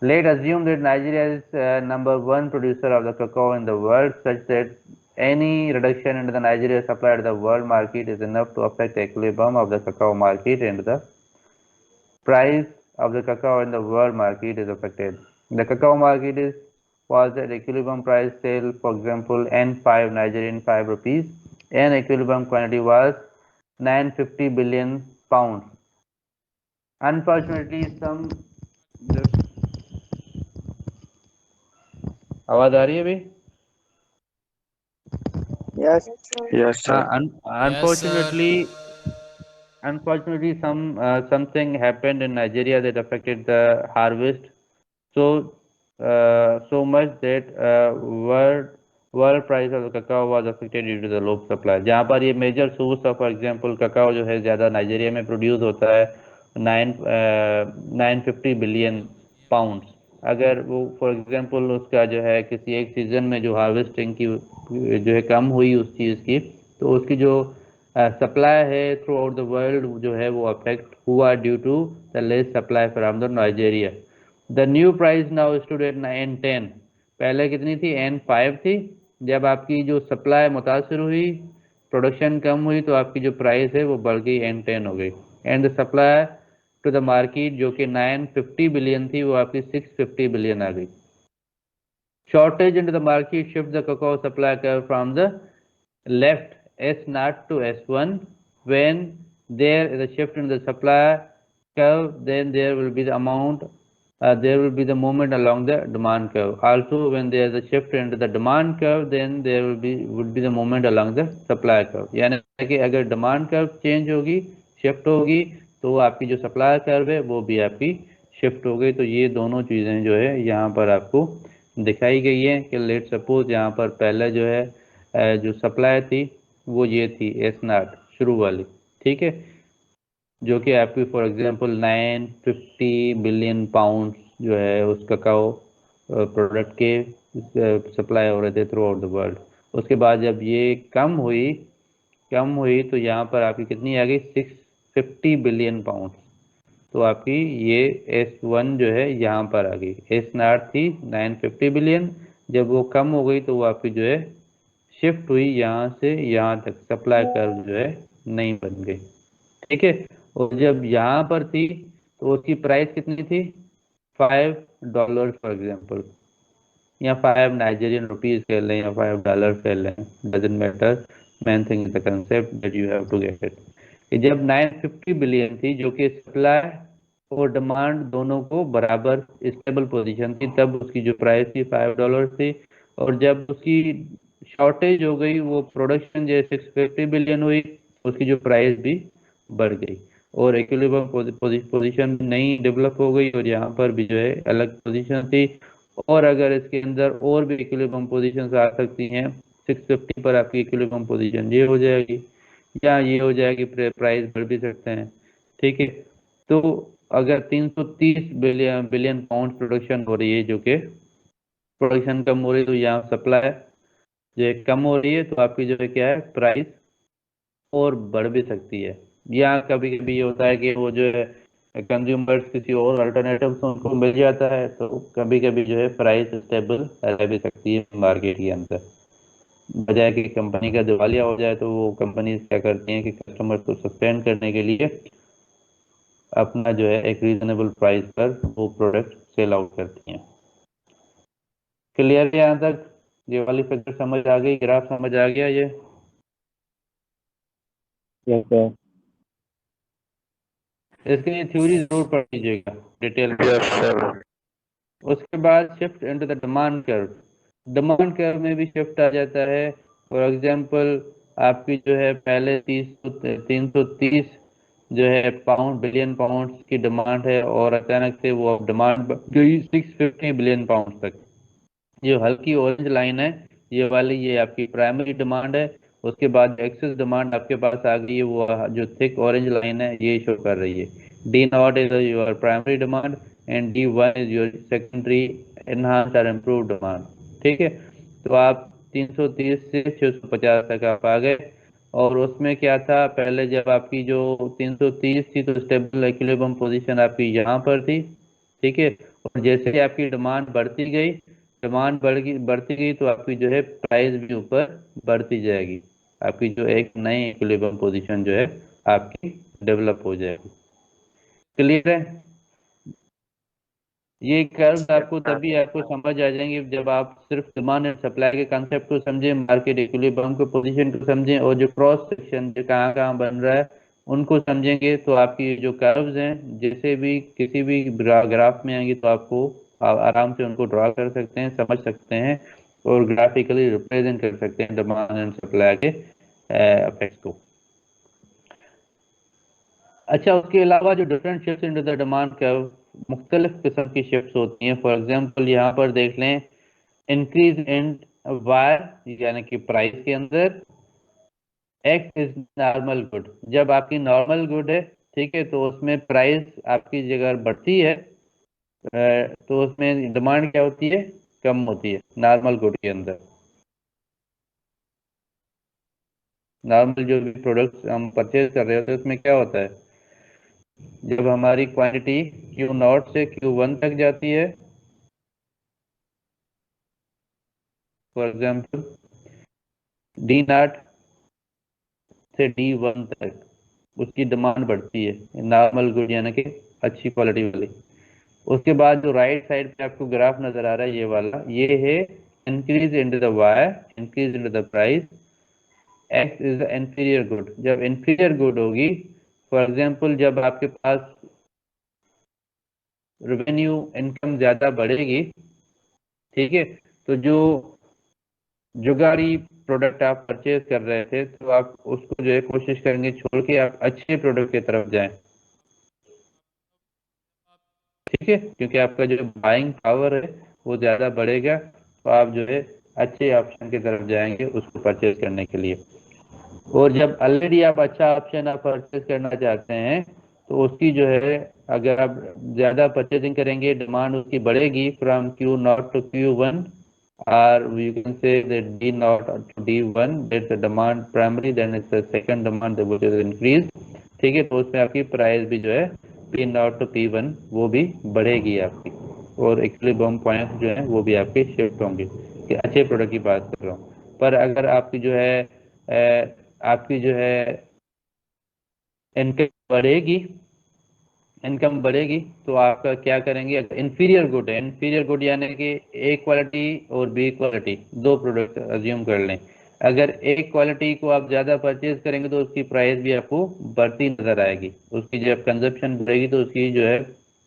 Speaker 1: Let's assume that Nigeria is number one producer of the cocoa in the world, such that any reduction in the Nigeria supply to the world market is enough to affect the equilibrium of the cacao market, and the price of the cacao in the world market is affected. The cacao market was at equilibrium price sale, for example, N5 Nigerian 5 rupees, and equilibrium quantity was 950 billion pounds. Unfortunately, आवाज आ रही है भाई?
Speaker 2: Yes sir
Speaker 1: Unfortunately, something happened in Nigeria that affected the harvest so much that world price of the cacao was affected due to the low supply. जहाँ पर ये major source of for example cacao जो है ज़्यादा Nigeria में produce होता है 950 billion pounds. अगर वो फॉर एग्जांपल उसका जो है किसी एक सीजन में जो हार्वेस्टिंग की जो है कम हुई उस चीज़ की, तो उसकी जो सप्लाई है थ्रू आउट द वर्ल्ड जो है वो अफेक्ट हुआ due to the less supply from the Nigeria. The new price now stood at N10। पहले कितनी थी? N5 थी। जब आपकी जो सप्लाई मुतासर हुई, प्रोडक्शन कम हुई, तो आपकी जो प्राइस है वो बढ़ गई N10 हो गई। And the supply to the market जो कि 950 बिलियन थी वो आपकी 650 बिलियन आ गई। Shortage in the market shift the cocoa supply curve from the left S0 to S1. When there is a shift in the supply curve, then there will be the the movement along the demand curve. Also, when there is a shift into the demand curve, then there would be the movement along the supply curve. यानी कि अगर demand curve change होगी, shift होगी, तो आपकी जो supply curve है वो भी आपकी shift हो गई। तो ये दोनों चीज़ें जो है यहाँ पर आपको दिखाई गई है कि लेट सपोज यहाँ पर पहले जो है जो सप्लाई थी वो ये थी S0 शुरू वाली, ठीक है, जो कि आपकी फॉर एग्जांपल 950 बिलियन पाउंड जो है उस ककाओ प्रोडक्ट के सप्लाई हो रहे थे थ्रू आउट द वर्ल्ड। उसके बाद जब ये कम हुई तो यहाँ पर आपकी कितनी आ गई? 650 बिलियन पाउंड। तो आपकी ये S1 जो है यहाँ पर आ गई। S0 थी 950 बिलियन, जब वो कम हो गई तो वो आपकी जो है शिफ्ट हुई यहाँ से यहाँ तक, सप्लाई कर्व जो है नहीं बन गई, ठीक है। और जब यहाँ पर थी तो उसकी प्राइस कितनी थी? $5 फॉर एग्जांपल, या 5 नाइजीरियन रुपीज कह लें या $5 कह लें, doesn't matter, main thing is the concept that you have to get it. जब 950 बिलियन थी जो कि सप्लाई और डिमांड दोनों को बराबर स्टेबल पोजीशन थी, तब उसकी जो प्राइस थी $5 थी। और जब उसकी शॉर्टेज हो गई, वो प्रोडक्शन जो 650 बिलियन हुई, उसकी जो प्राइस भी बढ़ गई और इक्विलिब्रियम पोजीशन नहीं डेवलप हो गई और यहाँ पर भी जो है अलग पोजीशन थी। और अगर इसके अंदर और भी इक्विलिब्रियम पोजीशन आ सकती हैं, 650 पर आपकी इक्विलिब्रियम पोजीशन ये हो जाएगी या ये हो जाएगी, प्राइस बढ़ भी सकते हैं, ठीक है। तो अगर 330 बिलियन पाउंड प्रोडक्शन हो रही है, जो कि प्रोडक्शन कम हो रही है, तो यहाँ सप्लाई जो है कम हो रही है, तो आपकी जो है क्या है प्राइस और बढ़ भी सकती है। यहाँ कभी कभी ये होता है कि वो जो है कंज्यूमर्स किसी और अल्टरनेटिव से उनको मिल जाता है, तो कभी कभी जो है प्राइस स्टेबल रह भी सकती है मार्केट के अंदर। बजाय कि कंपनी का दिवालिया हो जाए, तो वो कंपनी क्या करती हैं कि कस्टमर को सस्टेन करने के लिए अपना जो है एक रीजनेबल प्राइस पर वो प्रोडक्ट सेल आउट करती हैं। क्लियर है यहाँ तक? ये वाली फिगर समझ आ गई, ग्राफ समझ आ गया ये?
Speaker 3: Yes sir.
Speaker 1: इसके लिए थ्योरी जरूर पढ़ लीजिएगा डिटेल में।
Speaker 2: Yes, sir.
Speaker 1: उसके बाद shift into the demand curve. Demand curve में भी शिफ्ट आ जाता है। फॉर एग्जांपल आपकी जो है पहले 330 जो है बिलियन पाउंड्स की डिमांड है, और अचानक से वो डिमांड गई 650 बिलियन पाउंड तक। जो हल्की ऑरेंज लाइन है ये वाली, ये आपकी प्राइमरी डिमांड है। उसके बाद एक्सेस डिमांड आपके पास आ गई है, वो जो थिक ऑरेंज लाइन है ये शो कर रही है। D0 is your primary demand and D1 is your secondary enhanced और इम्प्रूव्ड डिमांड। ठीक है, तो आप 330 से 650 तक आप आ गए। और उसमें क्या था, पहले जब आपकी जो 330 थी तो स्टेबल इक्विलिब्रियम पोजीशन आपकी यहाँ पर थी। ठीक है, और जैसे ही आपकी डिमांड बढ़ती गई, बढ़ती गई तो आपकी जो है प्राइस भी ऊपर बढ़ती जाएगी। आपकी जो एक नई इक्विलिब्रियम पोजीशन जो है आपकी डेवलप हो जाएगी। क्लियर है? ये कर्व्स आपको तभी आपको समझ आ जाएंगे जब आप सिर्फ डिमांड एंड सप्लाई के कंसेप्ट को समझें, मार्केट इक्विलिब्रियम के पोजीशन को समझें, और जो क्रॉस सेक्शन जो कहाँ कहाँ बन रहा है उनको समझेंगे, तो आपकी जो कर्व्स हैं जैसे भी किसी भी ग्राफ में आएंगे तो आपको आराम से उनको ड्रा कर सकते हैं, समझ सकते हैं, और ग्राफिकली रिप्रेजेंट कर सकते हैं डिमांड एंड सप्लाई के इफेक्ट्स को। अच्छा, उसके अलावा जो different shift in the demand curve, मुख्तलिफ किस्म की शिफ्ट होती हैं। फॉर एग्जांपल यहाँ पर देख लें, इंक्रीज इन वाई यानी कि प्राइस के अंदर। एक्स इज नॉर्मल गुड, जब आपकी नॉर्मल गुड है, ठीक है, तो उसमें प्राइस आपकी जगह बढ़ती है, तो उसमें डिमांड क्या होती है, कम होती है नॉर्मल गुड के अंदर। नॉर्मल जो भी प्रोडक्ट्स हम परचेज कर रहे होते हैं उसमें क्या होता है, जब हमारी क्वांटिटी Q0 से Q1 तक जाती है, फॉर एग्जांपल D0 से D1 तक उसकी डिमांड बढ़ती है नॉर्मल गुड यानी कि अच्छी क्वालिटी वाली। उसके बाद जो राइट साइड पे आपको ग्राफ नजर आ रहा है ये वाला, ये है increase in the y, increase in the price. X is the inferior good, जब इंफीरियर गुड होगी, फॉर एग्जांपल जब आपके पास रेवेन्यू इनकम ज्यादा बढ़ेगी, ठीक है, तो जो जुगाड़ी प्रोडक्ट आप परचेज कर रहे थे तो आप उसको जो है कोशिश करेंगे छोड़ के आप अच्छे प्रोडक्ट की तरफ जाएं। ठीक है, क्योंकि आपका जो बाइंग पावर है वो ज़्यादा बढ़ेगा, तो आप जो है अच्छे ऑप्शन की तरफ जाएंगे उसको परचेज करने के लिए। और जब ऑलरेडी आप अच्छा ऑप्शन आप परचेज करना चाहते हैं तो उसकी जो है अगर आप ज़्यादा परचेजिंग करेंगे, डिमांड उसकी बढ़ेगी from Q0 to Q1, or you can say that D0 to D1, that's the demand primary, then it's the second demand which is increased। ठीक है, तो उसमें आपकी प्राइस भी जो है P0 to P1 वो भी बढ़ेगी आपकी, और इक्विलिब्रियम पॉइंट जो है वो भी आपके शिफ्ट होंगे, कि अच्छे प्रोडक्ट की बात कर रहा हूँ। पर अगर आपकी जो है इनकम बढ़ेगी तो आपका क्या करेंगे, इंफीरियर गुड है, इंफीरियर गुड यानी कि ए क्वालिटी और बी क्वालिटी दो प्रोडक्ट अज्यूम कर लें। अगर एक क्वालिटी को आप ज़्यादा परचेज करेंगे तो उसकी प्राइस भी आपको बढ़ती नज़र आएगी, उसकी जब कंजप्शन बढ़ेगी तो उसकी जो है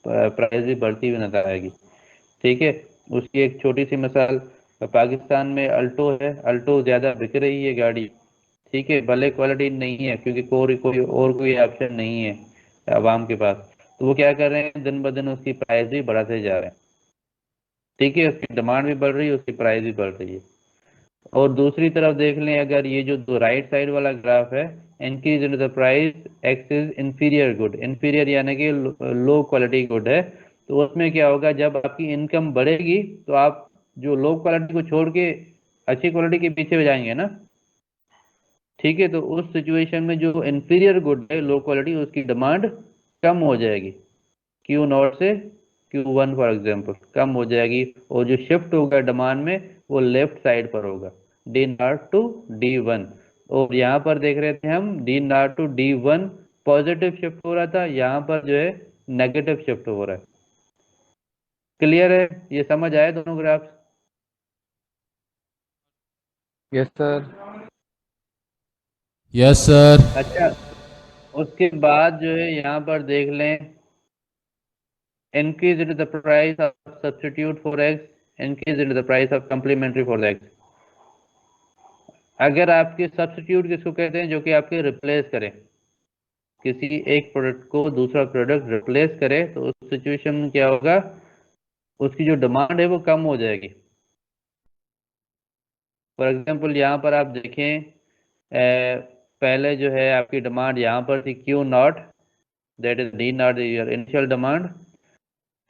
Speaker 1: प्राइस भी बढ़ती हुई नज़र आएगी। ठीक है, उसकी एक छोटी सी मिसाल, पाकिस्तान में अल्टो है, अल्टो ज़्यादा बिक रही है गाड़ी, ठीक है, भले क्वालिटी नहीं है क्योंकि कोई ऑप्शन नहीं है आवाम के पास, तो वो क्या कर रहे हैं, दिन ब दिन उसकी प्राइस भी बढ़ाते जा रहे हैं। ठीक है, उसकी डिमांड भी बढ़ रही है, उसकी प्राइस भी बढ़ रही है। और दूसरी तरफ देख लें, अगर ये जो राइट साइड वाला ग्राफ है, increase in the price x is inferior good, inferior यानी कि लो क्वालिटी गुड है, तो उसमें क्या होगा, जब आपकी इनकम बढ़ेगी तो आप जो लो क्वालिटी को छोड़ के अच्छी क्वालिटी के पीछे जाएंगे ना। ठीक है, तो उस सिचुएशन में जो इंफीरियर गुड है, लो क्वालिटी, उसकी डिमांड कम हो जाएगी, Q0 से Q1 फॉर एग्जांपल कम हो जाएगी, और जो शिफ्ट होगा डिमांड में वो लेफ्ट साइड पर होगा, D0 टू D1। और यहाँ पर देख रहे थे हम D0 to D1 positive shift हो रहा था, यहाँ पर जो है नेगेटिव शिफ्ट हो रहा है। क्लियर है, ये समझ आया दोनों graphs?
Speaker 2: Yes, sir.
Speaker 7: Yes sir.
Speaker 1: अच्छा, उसके बाद जो है यहाँ पर देख लें, increase into the price of substitute for x, increase into the price of complementary for x। अगर आपके सब्स्टिट्यूट किसको कहते हैं, जो कि आपके रिप्लेस करें, किसी एक प्रोडक्ट को दूसरा प्रोडक्ट रिप्लेस करे, तो उस सिचुएशन में क्या होगा, उसकी जो डिमांड है वो कम हो जाएगी। फॉर एग्जांपल यहाँ पर आप देखें, पहले जो है आपकी डिमांड यहाँ पर थी Q0, that is D0 your initial demand.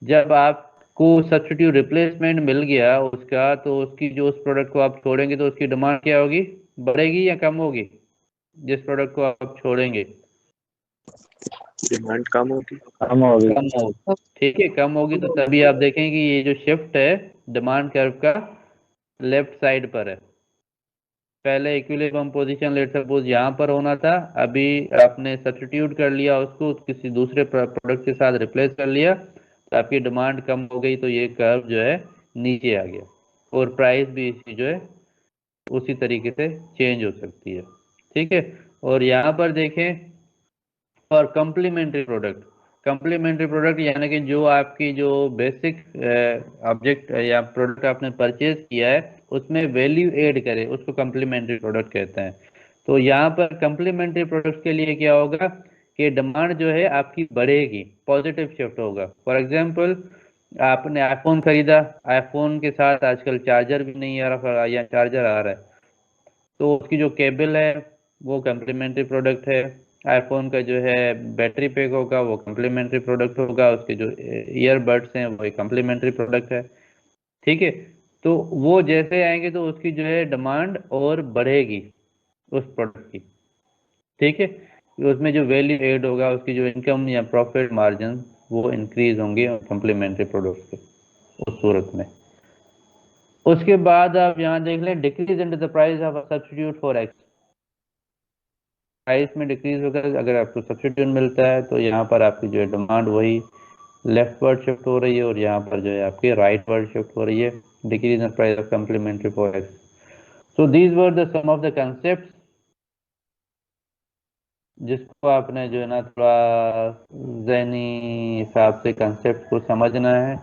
Speaker 1: जब आपको सब्स्टिट्यूट रिप्लेसमेंट मिल गया उसका, तो उसकी जो उस प्रोडक्ट को आप छोड़ेंगे तो उसकी डिमांड क्या होगी, बढ़ेगी या कम होगी? जिस प्रोडक्ट को आप छोड़ेंगे
Speaker 2: डिमांड कम होगी।
Speaker 3: कम होगी।
Speaker 1: कम होगी, ठीक है, कम होगी। तो तभी आप देखें कि ये जो शिफ्ट है डिमांड कर्व का लेफ्ट साइड पर है। पहले इक्विलिब्रियम पोजीशन लेट सपोज यहाँ पर होना था, अभी आपने सब्स्टिट्यूट कर लिया उसको, किसी दूसरे प्रोडक्ट के साथ रिप्लेस कर लिया, तो आपकी डिमांड कम हो गई, तो ये कर्व जो है नीचे आ गया, और प्राइस भी इसकी जो है उसी तरीके से चेंज हो सकती है। ठीक है, और यहाँ पर देखें और कम्प्लीमेंट्री प्रोडक्ट, कम्प्लीमेंट्री प्रोडक्ट यानी कि जो आपकी जो बेसिक ऑब्जेक्ट या प्रोडक्ट आपने परचेज किया है उसमें वैल्यू ऐड करे, उसको कम्प्लीमेंट्री प्रोडक्ट कहते हैं। तो यहाँ पर कम्प्लीमेंट्री प्रोडक्ट के लिए क्या होगा कि डिमांड जो है आपकी बढ़ेगी, पॉजिटिव शिफ्ट होगा। फॉर एग्जांपल आपने आईफोन खरीदा, आईफोन के साथ आजकल चार्जर भी नहीं आ रहा या चार्जर आ रहा है, तो उसकी जो केबल है वो कम्प्लीमेंट्री प्रोडक्ट है। आईफोन का जो है बैटरी पैक होगा वो कम्प्लीमेंट्री प्रोडक्ट होगा, उसके जो ईयरबड्स हैं वो एक कम्प्लीमेंट्री प्रोडक्ट है। ठीक है, तो वो जैसे आएंगे तो उसकी जो है डिमांड और बढ़ेगी उस प्रोडक्ट की। ठीक है, उसमें जो वैल्यू एड होगा, उसकी जो इनकम या प्रॉफिट मार्जिन वो इंक्रीज होंगे कम्प्लीमेंट्री प्रोडक्ट के उस सूरत में। उसके बाद आप यहाँ देख लें, decrease in the price of substitute for x, price में डिक्रीज होगा अगर आपको सब्स्टिट्यूट मिलता है, तो यहाँ पर आपकी जो है डिमांड वही लेफ्ट वर्ड शिफ्ट हो रही है, और यहाँ पर जो है आपकी राइट वर्ड शिफ्ट हो रही है, decrease in price of complementary for x. So these were the some of the concept जिसको आपने जो है ना थोड़ा ज़हनी हिसाब से कंसेप्ट को समझना है।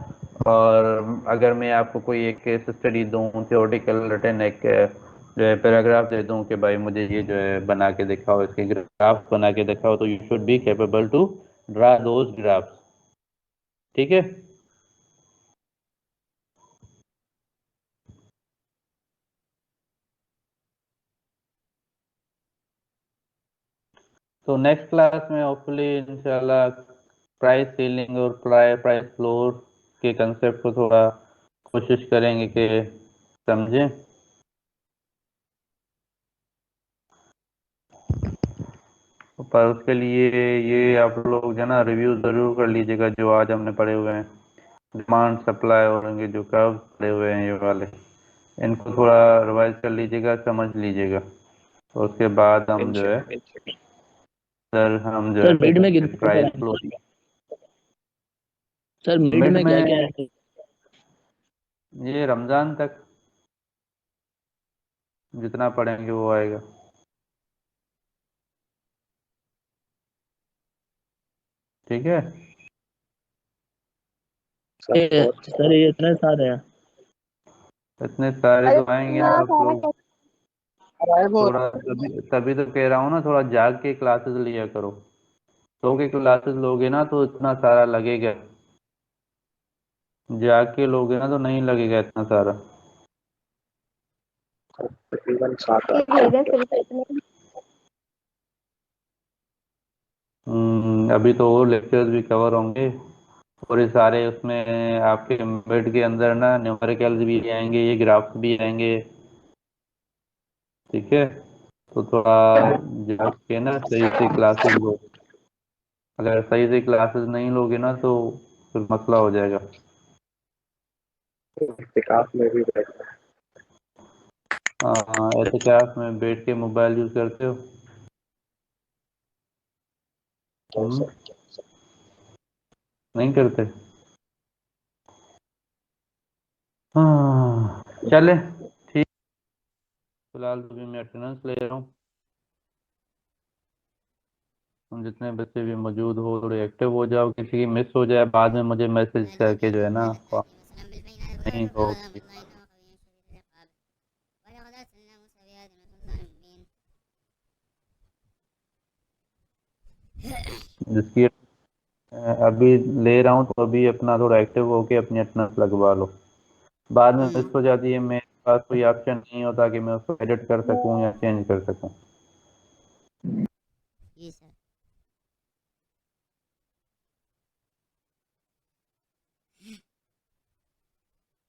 Speaker 1: और अगर मैं आपको कोई एक केस स्टडी दूँ, थियोरेटिकल रिटन एक जो है पैराग्राफ दे दूँ कि भाई मुझे ये जो है बना के दिखाओ, इसके ग्राफ बना के दिखाओ, तो you should be capable to draw those graphs. ठीक है, तो नेक्स्ट क्लास में होपफुली इंशाल्लाह प्राइस सीलिंग और प्राइस फ्लोर के कंसेप्ट को थोड़ा कोशिश करेंगे कि समझें। पर उसके लिए ये आप लोग जो है ना रिव्यू ज़रूर कर लीजिएगा जो आज हमने पढ़े हुए हैं, डिमांड सप्लाई और इनके जो कर्व पढ़े हुए हैं ये वाले, इनको थोड़ा रिवाइज कर लीजिएगा, समझ लीजिएगा। तो उसके बाद हम जो है हम जो
Speaker 5: सर
Speaker 1: है
Speaker 5: मिड में कितना
Speaker 1: price flow,
Speaker 5: sir mid
Speaker 1: mid
Speaker 5: में क्या
Speaker 1: में
Speaker 5: क्या है?
Speaker 1: ये रमज़ान तक जितना पढ़ेंगे वो आएगा। ठीक है,
Speaker 5: सर ये इतने सारे हैं।
Speaker 1: इतने सारे
Speaker 4: अरे
Speaker 1: तो आएंगे ना
Speaker 4: इतना
Speaker 1: आप
Speaker 4: सारा
Speaker 1: लोग, थोड़ा तभी तभी तो कह रहा हूँ ना, थोड़ा जाग के क्लासेस लिया करो। सो के क्लासेस लोगे ना तो इतना सारा लगेगा, जाग के लोगे ना तो नहीं लगेगा इतना सारा।
Speaker 2: तकरीबन 7
Speaker 4: ये भेजा फिर से अपने।
Speaker 1: अभी तो और लेक्चर्स भी कवर होंगे और ये सारे उसमें आपके एम्बेड के अंदर ना न्यूमेरिकल्स भी आएंगे, ये ग्राफ्स भी आएंगे, ठीक है। तो थोड़ा जाग के ना सही से क्लासेस लो। अगर सही से क्लासेस नहीं लोगे ना तो फिर मसला हो जाएगा।
Speaker 2: एहतिकाफ में भी बैठना है।
Speaker 1: हाँ, एहतिकाफ में बैठ के मोबाइल यूज़ करते हो?
Speaker 2: तो
Speaker 1: नहीं करते? हाँ चले ठीक। फिलहाल तो भी मैं अटेंडेंस ले रहा हूँ। तुम जितने बच्चे भी मौजूद हो थोड़े एक्टिव हो जाओ, किसी की मिस हो जाए बाद में मुझे मैसेज करके जो है ना नहीं हो। जिसकी अभी ले रहा हूँ तो अभी अपना थोड़ा एक्टिव होके अपनी अटेंडेंस लगवा लो। बाद में मिस हो जाती है, मेरे पास कोई ऑप्शन नहीं होता कि मैं उसको एडिट कर सकूँ या चेंज कर सकूँ।
Speaker 7: जी सर।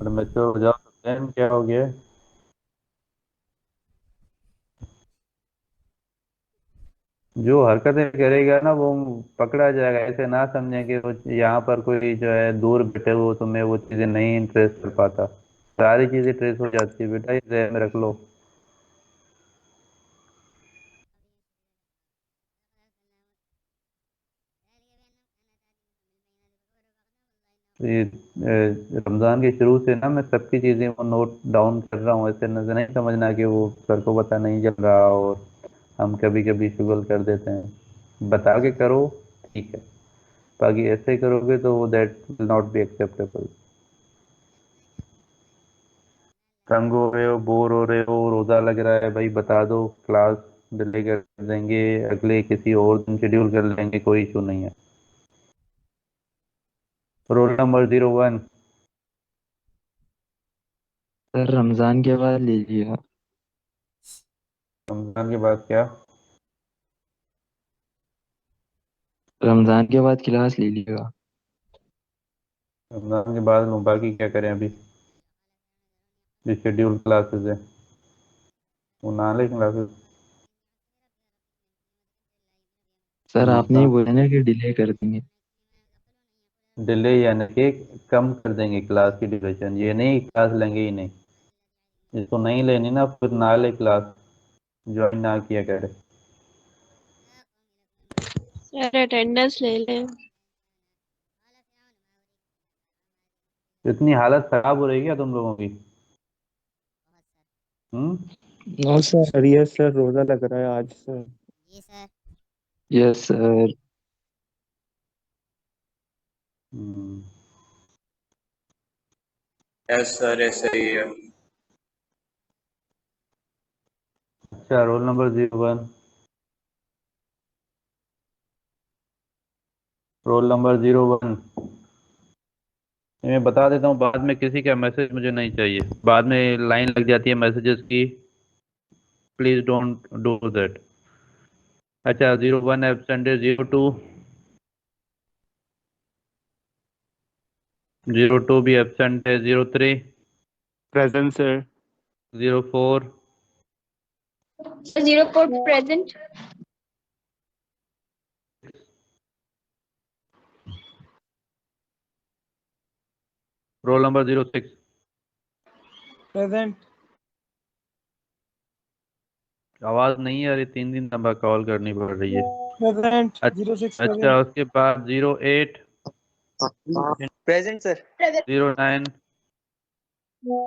Speaker 1: और मैच्योर हो जाओ। कैप्टन क्या हो गया? जो हरकतें करेगा ना वो पकड़ा जाएगा। ऐसे ना समझें कि वो यहाँ पर कोई जो है दूर बैठे हो तुम्हें वो चीज़ें नहीं ट्रेस कर पाता। सारी चीज़ें ट्रेस हो जाती है बेटा, ये ध्यान में रख लो। ये रमज़ान के शुरू से ना मैं सबकी चीज़ें वो नोट डाउन कर रहा हूँ। ऐसे नजर नहीं समझना कि वो सर को पता नहीं चल रहा और हम कभी कभी शुगल कर देते हैं। बता के करो ठीक है, बाकी ऐसे करोगे तो that will not be acceptable. तंग हो रहे हो, बोर हो रहे हो, रोज़ा लग रहा है, भाई बता दो, क्लास डिले कर देंगे, अगले किसी और दिन शेड्यूल कर लेंगे, कोई इशू नहीं है। Roll number 01।
Speaker 8: सर रमजान के बाद लीजिएगा।
Speaker 1: रमज़ान के बाद क्या?
Speaker 8: रमजान के बाद क्लास लीजिएगा।
Speaker 1: रमज़ान के बाद लूँ, बाकी क्या करें अभी जो शेड्यूल क्लासेस है वो ना लें क्लासेस।
Speaker 8: सर आपने ही बोला ना कि डिले कर देंगे।
Speaker 1: डिले यानी कि कम कर देंगे क्लास की ड्यूरेशन, ये नहीं क्लास लेंगे ही नहीं। जिसको नहीं लेनी ना फिर ना ले क्लास, ज्वाइन ना किया करे।
Speaker 6: यार अटेंडेंस ले लें।
Speaker 1: इतनी हालत खराब हो रही है क्या तुम लोगों की? Hmm.
Speaker 5: No sir, yes sir, रोजा लग रहा है आज सर।
Speaker 7: जी sir.
Speaker 8: Yes sir.
Speaker 1: Hmm.
Speaker 2: Yes sir ऐसे ही है।
Speaker 1: अच्छा, रोल नंबर 01। Roll number 01। मैं बता देता हूँ, बाद में किसी का मैसेज मुझे नहीं चाहिए, बाद में लाइन लग जाती है मैसेजेस की। Please don't do that. अच्छा, 01 एब्सेंट है, 02। 02 भी एब्सेंट है, 03।
Speaker 5: Present sir.
Speaker 1: 04।
Speaker 4: 04 present.
Speaker 1: Roll number 06।
Speaker 5: Present.
Speaker 1: आवाज नहीं आ रही, 3 दिन लंबा कॉल करनी पड़ रही है।
Speaker 5: प्रेजेंट।
Speaker 1: अच्छा
Speaker 5: 06
Speaker 1: अच्छा,
Speaker 5: प्रेजेंट।
Speaker 1: उसके बाद 08।
Speaker 2: Present sir.
Speaker 1: 09।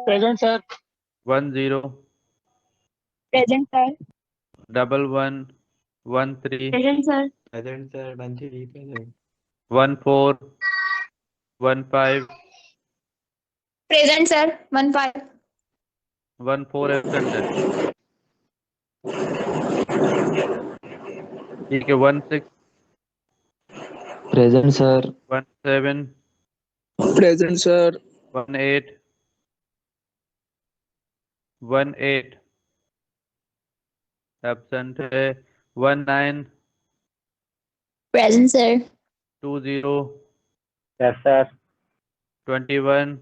Speaker 5: Present sir.
Speaker 1: 10।
Speaker 4: Present sir.
Speaker 1: 11। 13।
Speaker 4: Present sir.
Speaker 8: Present sir 13 present.
Speaker 1: 14। 15।
Speaker 4: Present sir. 15.
Speaker 1: 1 4 absent है। ठीक है। 1 6
Speaker 8: present sir.
Speaker 1: 1 7
Speaker 5: present sir.
Speaker 1: 1 8 1 8 absent है। 1 9
Speaker 7: Present, sir.
Speaker 1: 2 0
Speaker 3: yes sir.
Speaker 1: 21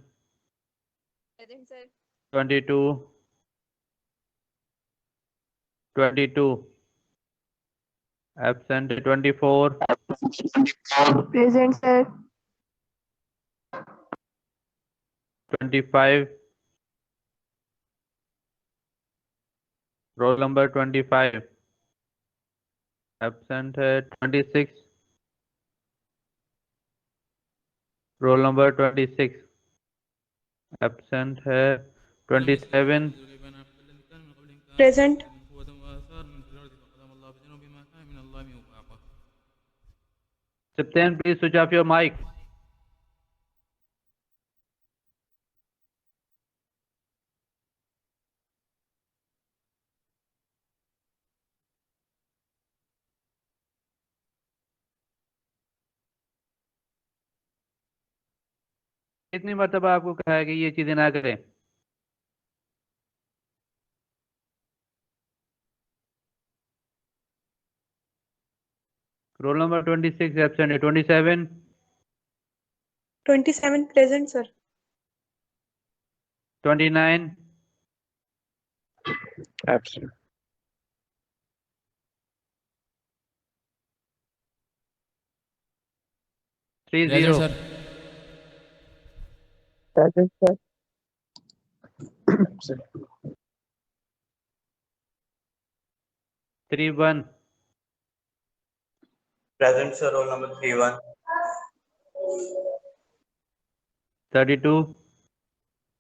Speaker 6: Present, sir.
Speaker 1: 22 22 absent 24
Speaker 4: Present, sir.
Speaker 1: 25 roll number 25 absent है। 26 roll number 26 absent है। 27
Speaker 6: Present.
Speaker 1: Siptan, please switch off your mic. कितनी मरतबा आपको कहा है कि ये चीजें ना करें? रोल नंबर 26 एब्सेंट है। 27
Speaker 6: 27. Present, sir.
Speaker 1: 29
Speaker 2: Absent.
Speaker 1: 30
Speaker 5: present sir.
Speaker 2: Absent.
Speaker 1: 31
Speaker 2: Present, sir. Roll number 31.
Speaker 1: 32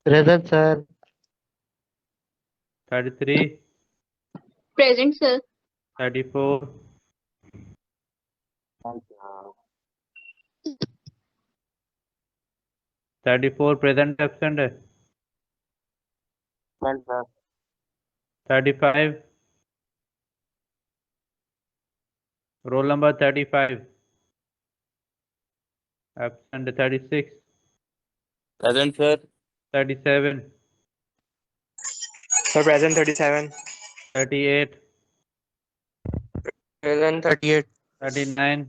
Speaker 8: present sir.
Speaker 1: 33
Speaker 7: Present, sir.
Speaker 1: 34 34 present absent है। 35 roll number 35 absent. 36
Speaker 2: Present, sir.
Speaker 1: 37
Speaker 2: Sir, present 37.
Speaker 1: 38
Speaker 2: Present 38.
Speaker 1: 39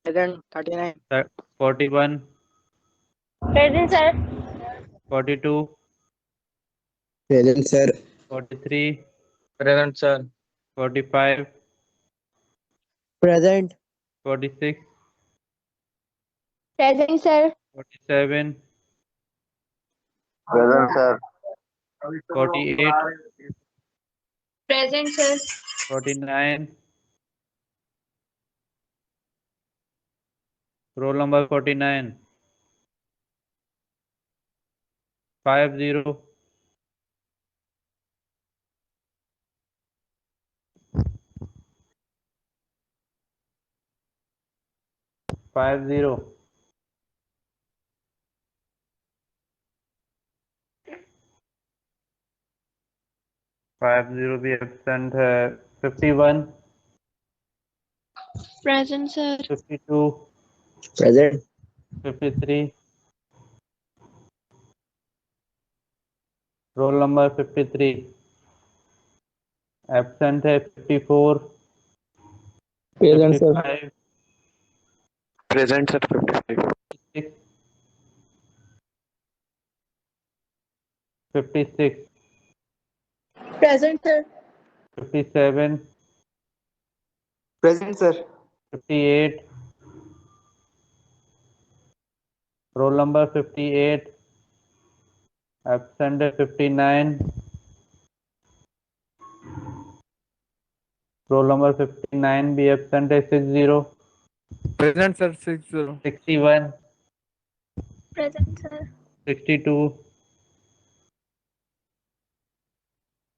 Speaker 5: present 39।
Speaker 1: 41
Speaker 7: Present, sir.
Speaker 1: 42
Speaker 2: Present, sir.
Speaker 1: 43
Speaker 2: Present, sir.
Speaker 1: 45
Speaker 5: present
Speaker 1: 46
Speaker 4: Present, sir.
Speaker 1: 47
Speaker 2: Present, sir.
Speaker 1: 48
Speaker 7: Present, sir.
Speaker 1: 49 roll number 49 50 50 50 भी absent है। 51
Speaker 6: Present, sir.
Speaker 1: 52
Speaker 5: present
Speaker 1: 53 roll number 53 absent है। 54
Speaker 5: present sir.
Speaker 1: 55
Speaker 2: Present, sir. 55.
Speaker 1: 56
Speaker 6: Present, sir.
Speaker 1: 57
Speaker 2: Present, sir.
Speaker 1: 58 roll number 58 absent है। 59 roll number 59 भी absent है। 60
Speaker 2: Present, sir. 60.
Speaker 1: 61
Speaker 6: Present, sir.
Speaker 1: 62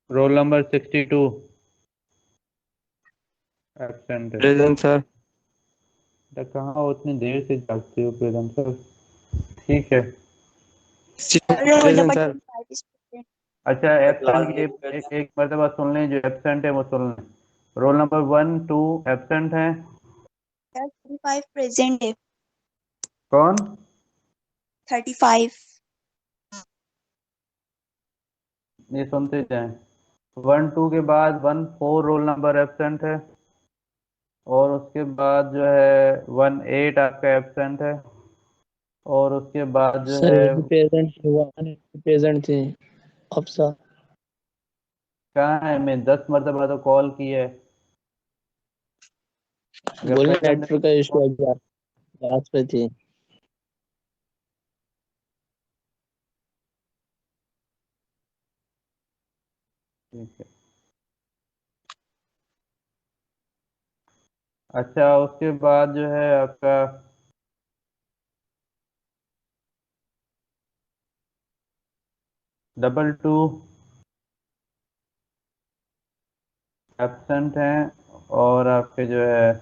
Speaker 1: roll number 62 absent है।
Speaker 2: Present, sir.
Speaker 1: तो कहाँ उतनी देर से जागते हो प्रेजेंट सर? ठीक है।
Speaker 2: Present, sir.
Speaker 1: अच्छा एब्सेंट ये एक मरतबा सुन लें, जो एब्सेंट है वो सुन लें। रोल नंबर 1 2 एब्सेंट हैं।
Speaker 9: 35 प्रेजेंट है।
Speaker 1: कौन?
Speaker 9: 35।
Speaker 1: ये सुनते जाएं। 1 2 के बाद 1 4 रोल नंबर एब्सेंट है, और उसके बाद जो है 1 8 आपका एब्सेंट है, और उसके बाद जो
Speaker 5: सर
Speaker 1: है
Speaker 5: प्रेजेंट थे अफसा।
Speaker 1: कहाँ है? मैं 10 मरतबा तो कॉल की है। अगर
Speaker 5: बोले
Speaker 1: present
Speaker 5: नेटवर्क का इशू आ गया, क्लास पे थे।
Speaker 1: ठीक है। अच्छा उसके बाद जो है आपका डबल 2 एब्सेंट हैं, और आपके जो है